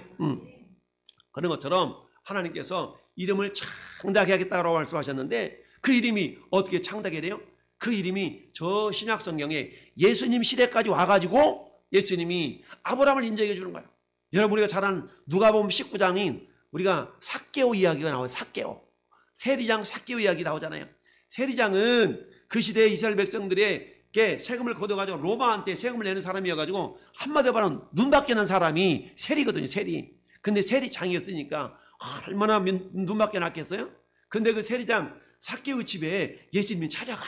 그런 것처럼 하나님께서 이름을 창대하게 하겠다고 말씀하셨는데 그 이름이 어떻게 창대하게 돼요? 그 이름이 저 신약 성경에 예수님 시대까지 와가지고 예수님이 아브라함을 인정해 주는 거예요. 여러분 우리가 잘 아는 누가복음 19장인 우리가 삭개오 이야기가 나와요. 삭개오. 세리장 삭개오 이야기 나오잖아요. 세리장은 그 시대에 이스라엘 백성들에게 세금을 걷어가지고 로마한테 세금을 내는 사람이어가지고 한마디로 말하면 눈밖에 난 사람이 세리거든요. 세리. 근데 세리장이었으니까 얼마나 눈밖에 났겠어요? 근데 그 세리장 삭개오 집에 예수님이 찾아가.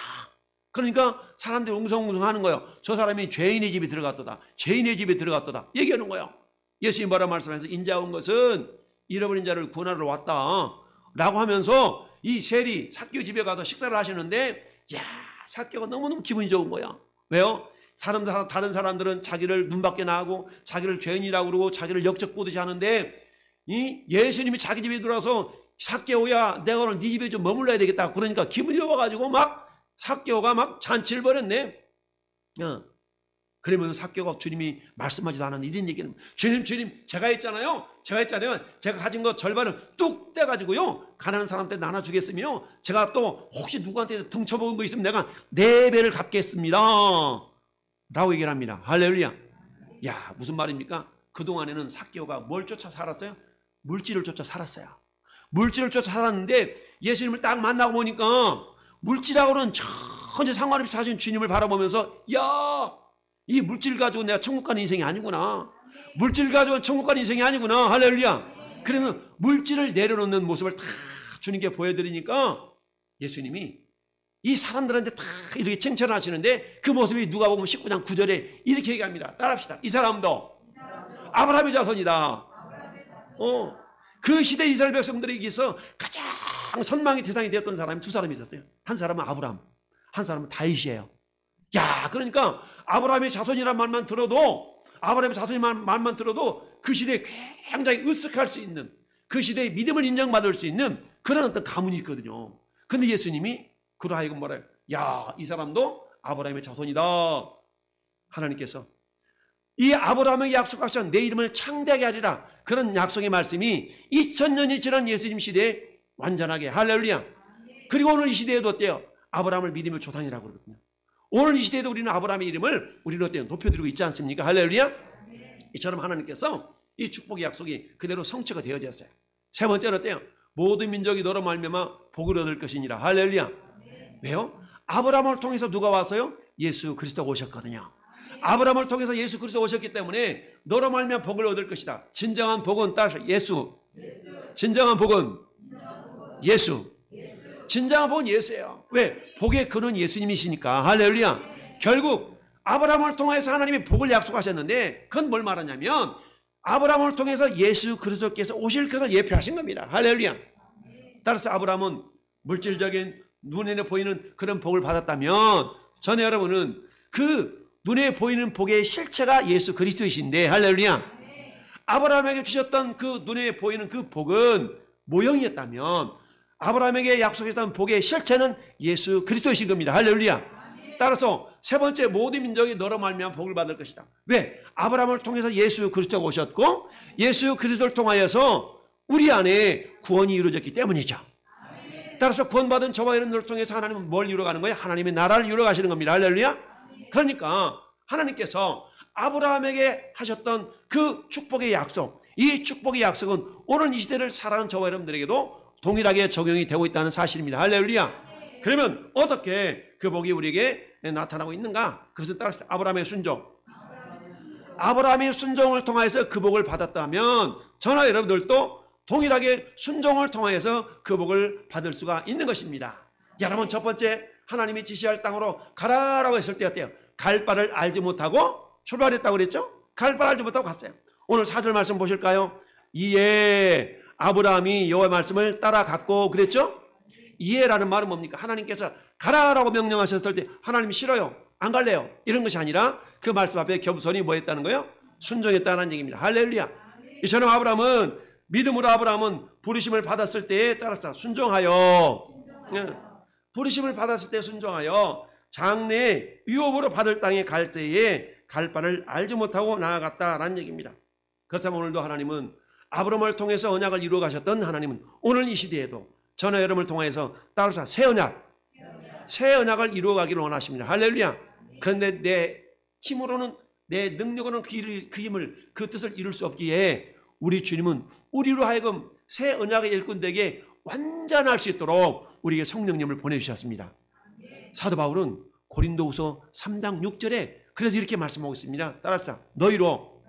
그러니까 사람들이 웅성웅성 하는 거예요. 저 사람이 죄인의 집에 들어갔도다. 죄인의 집에 들어갔도다. 얘기하는 거예요. 예수님 뭐라 말씀하면서 인자 온 것은 잃어버린 자를 구원하러 왔다 라고 하면서 이 세리 삭개오 집에 가서 식사를 하시는데 야 삭개오가 너무너무 기분이 좋은 거야. 왜요? 다른 사람들은 자기를 눈밖에 나고 자기를 죄인이라고 그러고 자기를 역적 보듯이 하는데 이 예수님이 자기 집에 들어와서 삭개오야 내가 오늘 네 집에 좀 머물러야 되겠다 그러니까 기분이 좋아가지고 막 삭개오가 막 잔치를 벌였네. 그러면서 삭개오가 주님이 말씀하지도 않았는데 이런 얘기는 주님 제가 했잖아요. 제가 가진 거 절반을 뚝 떼가지고요 가난한 사람한테 나눠주겠으며 제가 또 혹시 누구한테 등쳐먹은 거 있으면 내가 4배를 갚겠습니다 라고 얘기를 합니다. 할렐루야. 야 무슨 말입니까? 그동안에는 삭개오가 뭘 쫓아 살았어요? 물질을 쫓아 살았어요. 물질을 쫓아 살았는데 예수님을 딱 만나고 보니까 물질하고는 전혀 상관없이 사신 주님을 바라보면서 야 이 물질 가지고 내가 천국 가는 인생이 아니구나. 물질 가지고 천국 가는 인생이 아니구나. 할렐루야. 그러면 물질을 내려놓는 모습을 다 주님께 보여드리니까 예수님이 이 사람들한테 다 이렇게 칭찬을 하시는데 그 모습이 누가복음 19장 9절에 이렇게 얘기합니다. 따라합시다. 이 사람도 아브라함의 자손이다. 그 시대 이스라엘 백성들에게서 가장 선망의 대상이 되었던 사람이 2사람이 있었어요. 한 사람은 아브라함, 한 사람은 다윗이에요. 야, 그러니까 아브라함의 자손이라는 말만 들어도 말만 들어도 그 시대에 굉장히 으쓱할 수 있는 그 시대의 믿음을 인정받을 수 있는 그런 어떤 가문이 있거든요. 근데 예수님이 그로 하여금 뭐래요? 야, 이 사람도 아브라함의 자손이다. 하나님께서 이 아브라함에게 약속하신 내 이름을 창대하게 하리라. 그런 약속의 말씀이 2000년이 지난 예수님 시대에 완전하게 할렐루야. 그리고 오늘 이 시대에도 어때요? 아브라함을 믿음의 조상이라고 그러거든요. 오늘 이 시대에도 우리는 아브라함의 이름을 우리는 어때요? 높여드리고 있지 않습니까? 할렐루야. 이처럼 하나님께서 이 축복의 약속이 그대로 성취가 되어졌어요. 세 번째는 어때요? 모든 민족이 너로 말미암아 복을 얻을 것이니라. 할렐루야. 왜요? 아브라함을 통해서 누가 왔어요? 예수 그리스도가 오셨거든요. 아브라함을 통해서 예수 그리스도가 오셨기 때문에 너로 말미암아 복을 얻을 것이다. 진정한 복은 따라서 예수. 진정한 복은 예수. 진정한 복은 예수예요. 왜? 복의 근원 예수님이시니까. 할렐루야. 결국 아브라함을 통해서 하나님이 복을 약속하셨는데 그건 뭘 말하냐면 아브라함을 통해서 예수 그리스도께서 오실 것을 예표하신 겁니다. 할렐루야. 따라서 아브라함은 물질적인 눈에 보이는 그런 복을 받았다면 전에 여러분은 그 눈에 보이는 복의 실체가 예수 그리스도이신데 할렐루야. 아브라함에게 주셨던 그 눈에 보이는 그 복은 모형이었다면 아브라함에게 약속했던 복의 실체는 예수 그리스도이신 겁니다. 할렐루야. 따라서 세 번째 모든 민족이 너로 말미암아 복을 받을 것이다. 왜? 아브라함을 통해서 예수 그리스도가 오셨고 예수 그리스도를 통하여서 우리 안에 구원이 이루어졌기 때문이죠. 따라서 구원받은 저와 여러분들을 통해서 하나님은 뭘 이루어가는 거예요? 하나님의 나라를 이루어가시는 겁니다. 할렐루야. 그러니까 하나님께서 아브라함에게 하셨던 그 축복의 약속, 이 축복의 약속은 오늘 이 시대를 살아가는 저와 여러분들에게도 동일하게 적용이 되고 있다는 사실입니다. 할렐루야. 그러면 어떻게 그 복이 우리에게 나타나고 있는가? 그것은 따라서 아브라함의 순종. 아브라함의 순종을 통해서 그 복을 받았다면 저나 여러분들도 동일하게 순종을 통해서 그 복을 받을 수가 있는 것입니다. 여러분, 첫 번째 하나님이 지시할 땅으로 가라라고 했을 때 어때요? 갈 바를 알지 못하고 출발했다고 그랬죠? 갈 바를 알지 못하고 갔어요. 오늘 4절 말씀 보실까요? 이에 아브라함이 여호와의 말씀을 따라갔고 그랬죠? 이해라는 말은 뭡니까? 하나님께서 가라라고 명령하셨을 때 하나님이 싫어요, 안 갈래요, 이런 것이 아니라 그 말씀 앞에 겸손히 뭐 했다는 거예요? 순종했다는 얘기입니다. 할렐루야. 이처럼 아브라함은 믿음으로 아브라함은 부르심을 받았을 때에 따라서 순종하여, 부르심을 받았을 때 순종하여 장래 유업으로 받을 땅에 갈 때에 갈 바를 알지 못하고 나아갔다라는 얘기입니다. 그렇다면 오늘도 하나님은 아브라함을 통해서 언약을 이루어 가셨던 하나님은 오늘 이 시대에도 저나 여러분을 통해서 따라서 새 언약을 이루어 가기를 원하십니다. 할렐루야. 그런데 내 힘으로는, 내 능력으로는 그 힘을, 그 뜻을 이룰 수 없기에 우리 주님은 우리로 하여금 새 언약의 일꾼 되게 완전할 수 있도록 우리에게 성령님을 보내주셨습니다. 사도 바울은 고린도후서 3장 6절에 그래서 이렇게 말씀하고 있습니다. 따라합시다. 너희로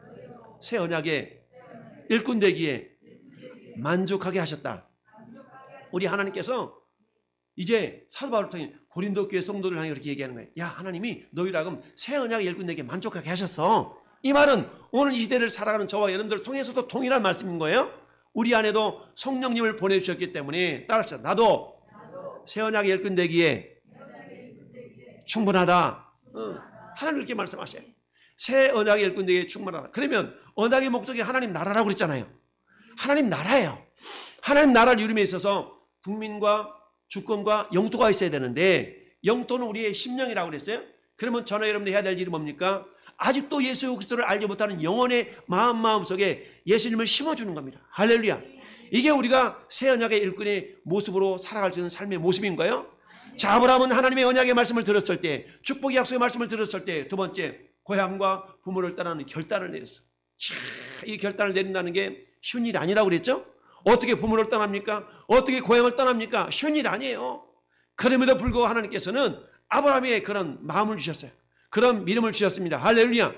새 언약의 일꾼 되기에 만족하게 하셨다. 우리 하나님께서 이제 사도 바울을 통해 고린도 교회 성도들 향해 그렇게 얘기하는 거예요. 야, 하나님이 너희로 하여금 새 언약의 일꾼 되기에 만족하게 하셨어. 이 말은 오늘 이 시대를 살아가는 저와 여러분들 통해서도 동일한 말씀인 거예요. 우리 안에도 성령님을 보내주셨기 때문에 따라합시다. 나도 새 언약의 일꾼 되기에 충분하다. 하나님 이렇게 말씀하셔요. 새 언약의 일꾼 되기에 충분하다. 그러면 언약의 목적이 하나님 나라라고 그랬잖아요. 하나님 나라예요. 하나님 나라를 이룸에 있어서 국민과 주권과 영토가 있어야 되는데 영토는 우리의 심령이라고 그랬어요. 그러면 저는 여러분들 해야 될 일이 뭡니까? 아직도 예수 그리스도를 알지 못하는 영혼의 마음속에 예수님을 심어주는 겁니다. 할렐루야. 이게 우리가 새 언약의 일꾼의 모습으로 살아갈 수 있는 삶의 모습인가요? 자, 아브라함은 하나님의 언약의 말씀을 들었을 때, 축복의 약속의 말씀을 들었을 때, 두 번째 고향과 부모를 떠나는 결단을 내렸어. 이 결단을 내린다는 게 쉬운 일이 아니라고 그랬죠? 어떻게 부모를 떠납니까? 어떻게 고향을 떠납니까? 쉬운 일 아니에요. 그럼에도 불구하고 하나님께서는 아브라함에게 그런 마음을 주셨어요. 그런 믿음을 주셨습니다. 할렐루야.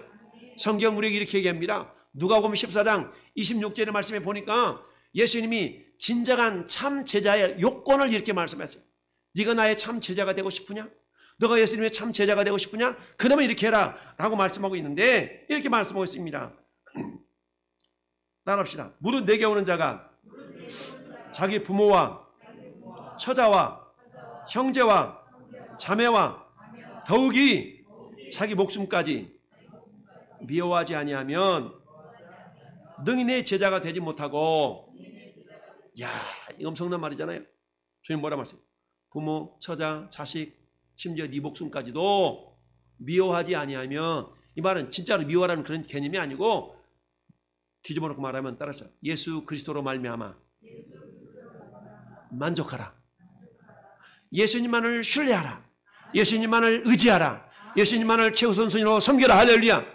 성경 우리에게 이렇게 얘기합니다. 누가복음 14장 26절의 말씀에 보니까 예수님이 진정한 참 제자의 요건을 이렇게 말씀했어요. 네가 나의 참 제자가 되고 싶으냐? 너가 예수님의 참 제자가 되고 싶으냐? 그러면 이렇게 해라 라고 말씀하고 있는데 이렇게 말씀하고 있습니다. 따라합시다. 무릇 내게 오는 자가 자기 부모와 처자와 형제와 자매와 더욱이 자기 목숨까지 미워하지 아니하면 능히 내 제자가 되지 못하고. 야, 이 엄청난 말이잖아요. 주님 뭐라 말씀해요? 부모, 처자, 자식, 심지어 네 목숨까지도 미워하지 아니하면, 이 말은 진짜로 미워하라는 그런 개념이 아니고 뒤집어 놓고 말하면 따라서 예수 그리스도로 말미암아 만족하라. 예수님만을 신뢰하라. 예수님만을 의지하라. 예수님만을 최우선순위로 섬겨라. 할렐루야.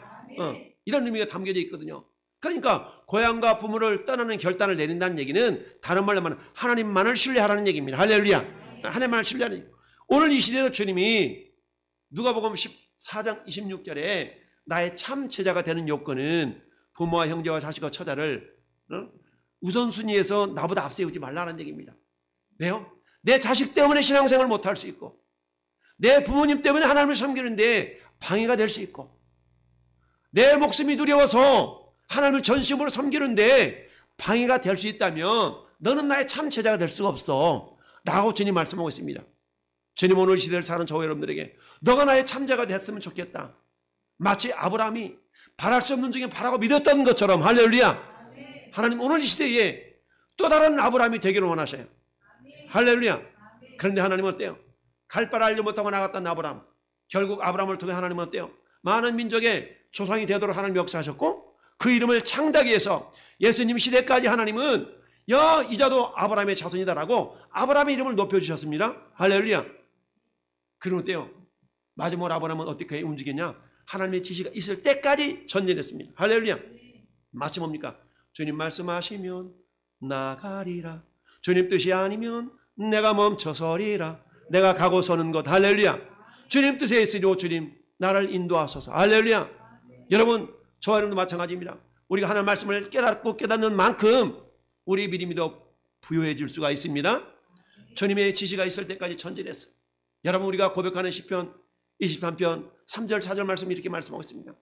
이런 의미가 담겨져 있거든요. 그러니까 고향과 부모를 떠나는 결단을 내린다는 얘기는 다른 말로 말하면 하나님만을 신뢰하라는 얘기입니다. 할렐루야. 하나님만을 신뢰하는 얘기. 오늘 이 시대에도 주님이 누가복음 14장 26절에 나의 참 제자가 되는 요건은 부모와 형제와 자식과 처자를 우선순위에서 나보다 앞세우지 말라는 얘기입니다. 왜요? 내 자식 때문에 신앙생활을 못할 수 있고, 내 부모님 때문에 하나님을 섬기는데 방해가 될 수 있고, 내 목숨이 두려워서 하나님을 전심으로 섬기는데 방해가 될 수 있다면 너는 나의 참 제자가 될 수가 없어 라고 주님 말씀하고 있습니다. 주님 오늘 시대를 사는 저와 여러분들에게 너가 나의 참자가 됐으면 좋겠다. 마치 아브라함이 바랄 수 없는 중에 바라고 믿었던 것처럼. 할렐루야. 하나님 오늘 이 시대에 또 다른 아브라함이 되기를 원하셔요. 할렐루야. 그런데 하나님은 어때요? 갈 바를 알지 못하고 나갔던 아브라함, 결국 아브라함을 통해 하나님은 어때요? 많은 민족의 조상이 되도록 하나님 역사하셨고, 그 이름을 창대하게 해서 예수님 시대까지 하나님은 야, 이자도 아브라함의 자손이다라고 아브라함의 이름을 높여주셨습니다. 할렐루야. 그러면 어때요? 마지막으로 아브라함은 어떻게 움직였냐? 하나님의 지시가 있을 때까지 전진했습니다. 할렐루야. 마치 뭡니까? 주님 말씀하시면 나가리라. 주님 뜻이 아니면 내가 멈춰서리라. 내가 가고 서는 것. 할렐루야. 주님 뜻에 있으리오. 주님 나를 인도하소서. 할렐루야. 여러분 저와 여러분도 마찬가지입니다. 우리가 하나님 말씀을 깨닫고 깨닫는 만큼 우리 믿음이 더 부유해질 수가 있습니다. 주님의 지시가 있을 때까지 전진했어. 여러분 우리가 고백하는 시편 23편 3절 4절 말씀 이렇게 말씀하고 있습니다.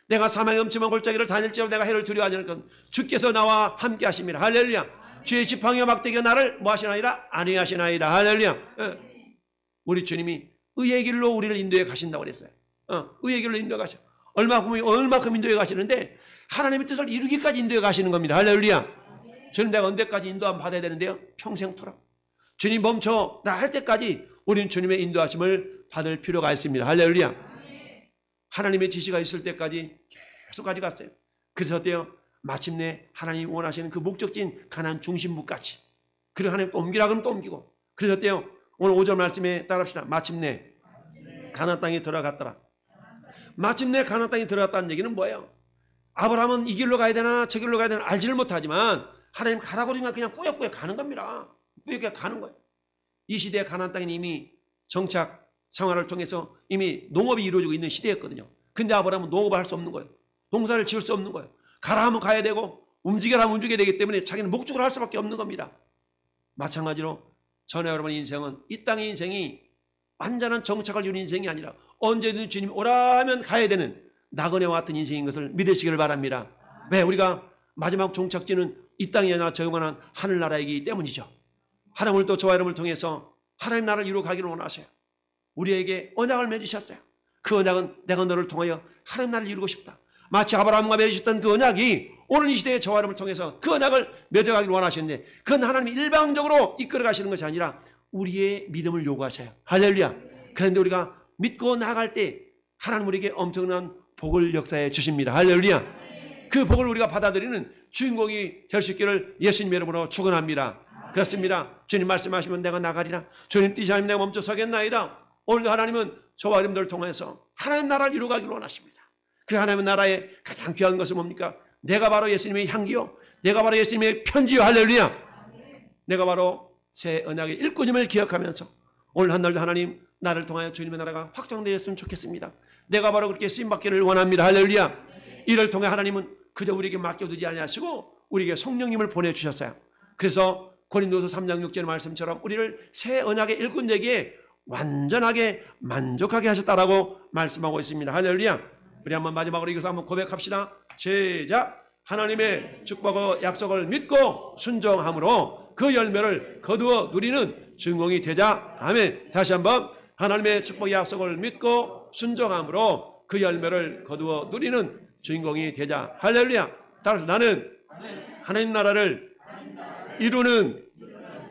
내가 사망의 음침한 골짜기를 다닐지라도 내가 해를 두려워하지 않을 것 주께서 나와 함께 하심이라. 할렐루야. 주의 지팡이와 막대기가 나를 뭐 하시나이다? 안위하시나이다. 할렐루야. 우리 주님이 의의 길로 우리를 인도해 가신다고 그랬어요. 의의 길로 인도해 가셔. 얼마큼 인도해 가시는데 하나님의 뜻을 이루기까지 인도해 가시는 겁니다. 할렐루야. 주님 내가 언제까지 인도함 받아야 되는데요? 평생토록. 주님 멈춰라 할 때까지 우리는 주님의 인도하심을 받을 필요가 있습니다. 할렐루야. 하나님의 지시가 있을 때까지 계속 가져갔어요. 그래서 어때요? 마침내 하나님이 원하시는 그 목적지인 가나안 중심부까지. 그리고 하나님 또 옮기라 그러면 또 옮기고. 그래서 어때요? 오늘 5절 말씀에 따라합시다. 마침내 가나안 땅에 들어갔더라. 마침내 가나안 땅에 들어갔다는 얘기는 뭐예요? 아브라함은 이 길로 가야 되나 저 길로 가야 되나 알지를 못하지만 하나님 가라고 그러니까 그냥 꾸역꾸역 가는 겁니다. 꾸역꾸역 가는 거예요. 이 시대에 가나안 땅에는 이미 정착 생활을 통해서 이미 농업이 이루어지고 있는 시대였거든요. 근데 아브라함은 농업을 할 수 없는 거예요. 농사를 지을 수 없는 거예요. 가라 하면 가야 되고 움직여라 하면 움직여야 되기 때문에 자기는 목적을 할 수밖에 없는 겁니다. 마찬가지로 저나 여러분의 인생은 이 땅의 인생이 완전한 정착을 이룬 인생이 아니라 언제든 주님 오라 하면 가야 되는 나그네와 같은 인생인 것을 믿으시기를 바랍니다. 왜? 우리가 마지막 종착지는 이 땅이 아니라 저 영원한 하늘나라이기 때문이죠. 하나님을 또 저와 여러분을 통해서 하나님 나라를 이루어 가기를 원하셔요. 우리에게 언약을 맺으셨어요. 그 언약은 내가 너를 통하여 하나님 나라를 이루고 싶다. 마치 아브라함과 맺으셨던 그 언약이 오늘 이 시대에 저와 여러분을 통해서 그 언약을 맺어가기를 원하시는데 그건 하나님이 일방적으로 이끌어 가시는 것이 아니라 우리의 믿음을 요구하셔요. 할렐루야. 그런데 우리가 믿고 나아갈 때 하나님 우리에게 엄청난 복을 역사해 주십니다. 할렐루야. 그 복을 우리가 받아들이는 주인공이 될 수 있기를 예수님의 이름으로 축원합니다. 그렇습니다. 주님 말씀하시면 내가 나가리라. 주님 뜻이 아니면 내가 멈춰 서겠나이다. 오늘 하나님은 저와 여러분들을 통해서 하나님 나라를 이루어가기를 원하십니다. 그 하나님의 나라의 가장 귀한 것은 뭡니까? 내가 바로 예수님의 향기요, 내가 바로 예수님의 편지요. 할렐루야. 내가 바로 새 언약의 일꾼임을 기억하면서 오늘 한 날도 하나님 나를 통하여 주님의 나라가 확장되었으면 좋겠습니다. 내가 바로 그렇게 쓰임받기를 원합니다. 할렐루야. 이를 통해 하나님은 그저 우리에게 맡겨두지 아니하시고 우리에게 성령님을 보내주셨어요. 그래서 고린도서 3장 6절 말씀처럼 우리를 새 언약의 일꾼 되기에 완전하게 만족하게 하셨다라고 말씀하고 있습니다. 할렐루야. 우리 한번 마지막으로 이것을 한번 고백합시다. 시작. 하나님의 축복과 약속을 믿고 순종함으로 그 열매를 거두어 누리는 주인공이 되자. 아멘. 다시 한번 하나님의 축복과 약속을 믿고 순종함으로 그 열매를 거두어 누리는 주인공이 되자. 할렐루야. 따라서 나는 하나님 나라를 이루는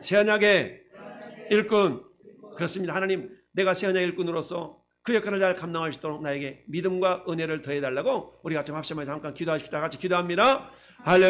새 언약의 일꾼. 그렇습니다. 하나님 내가 새 언약의 일꾼으로서 그 역할을 잘 감당할 수 있도록 나에게 믿음과 은혜를 더해달라고 우리 같이 합심해서 잠깐 기도하십시다. 같이 기도합니다. 할렐루야.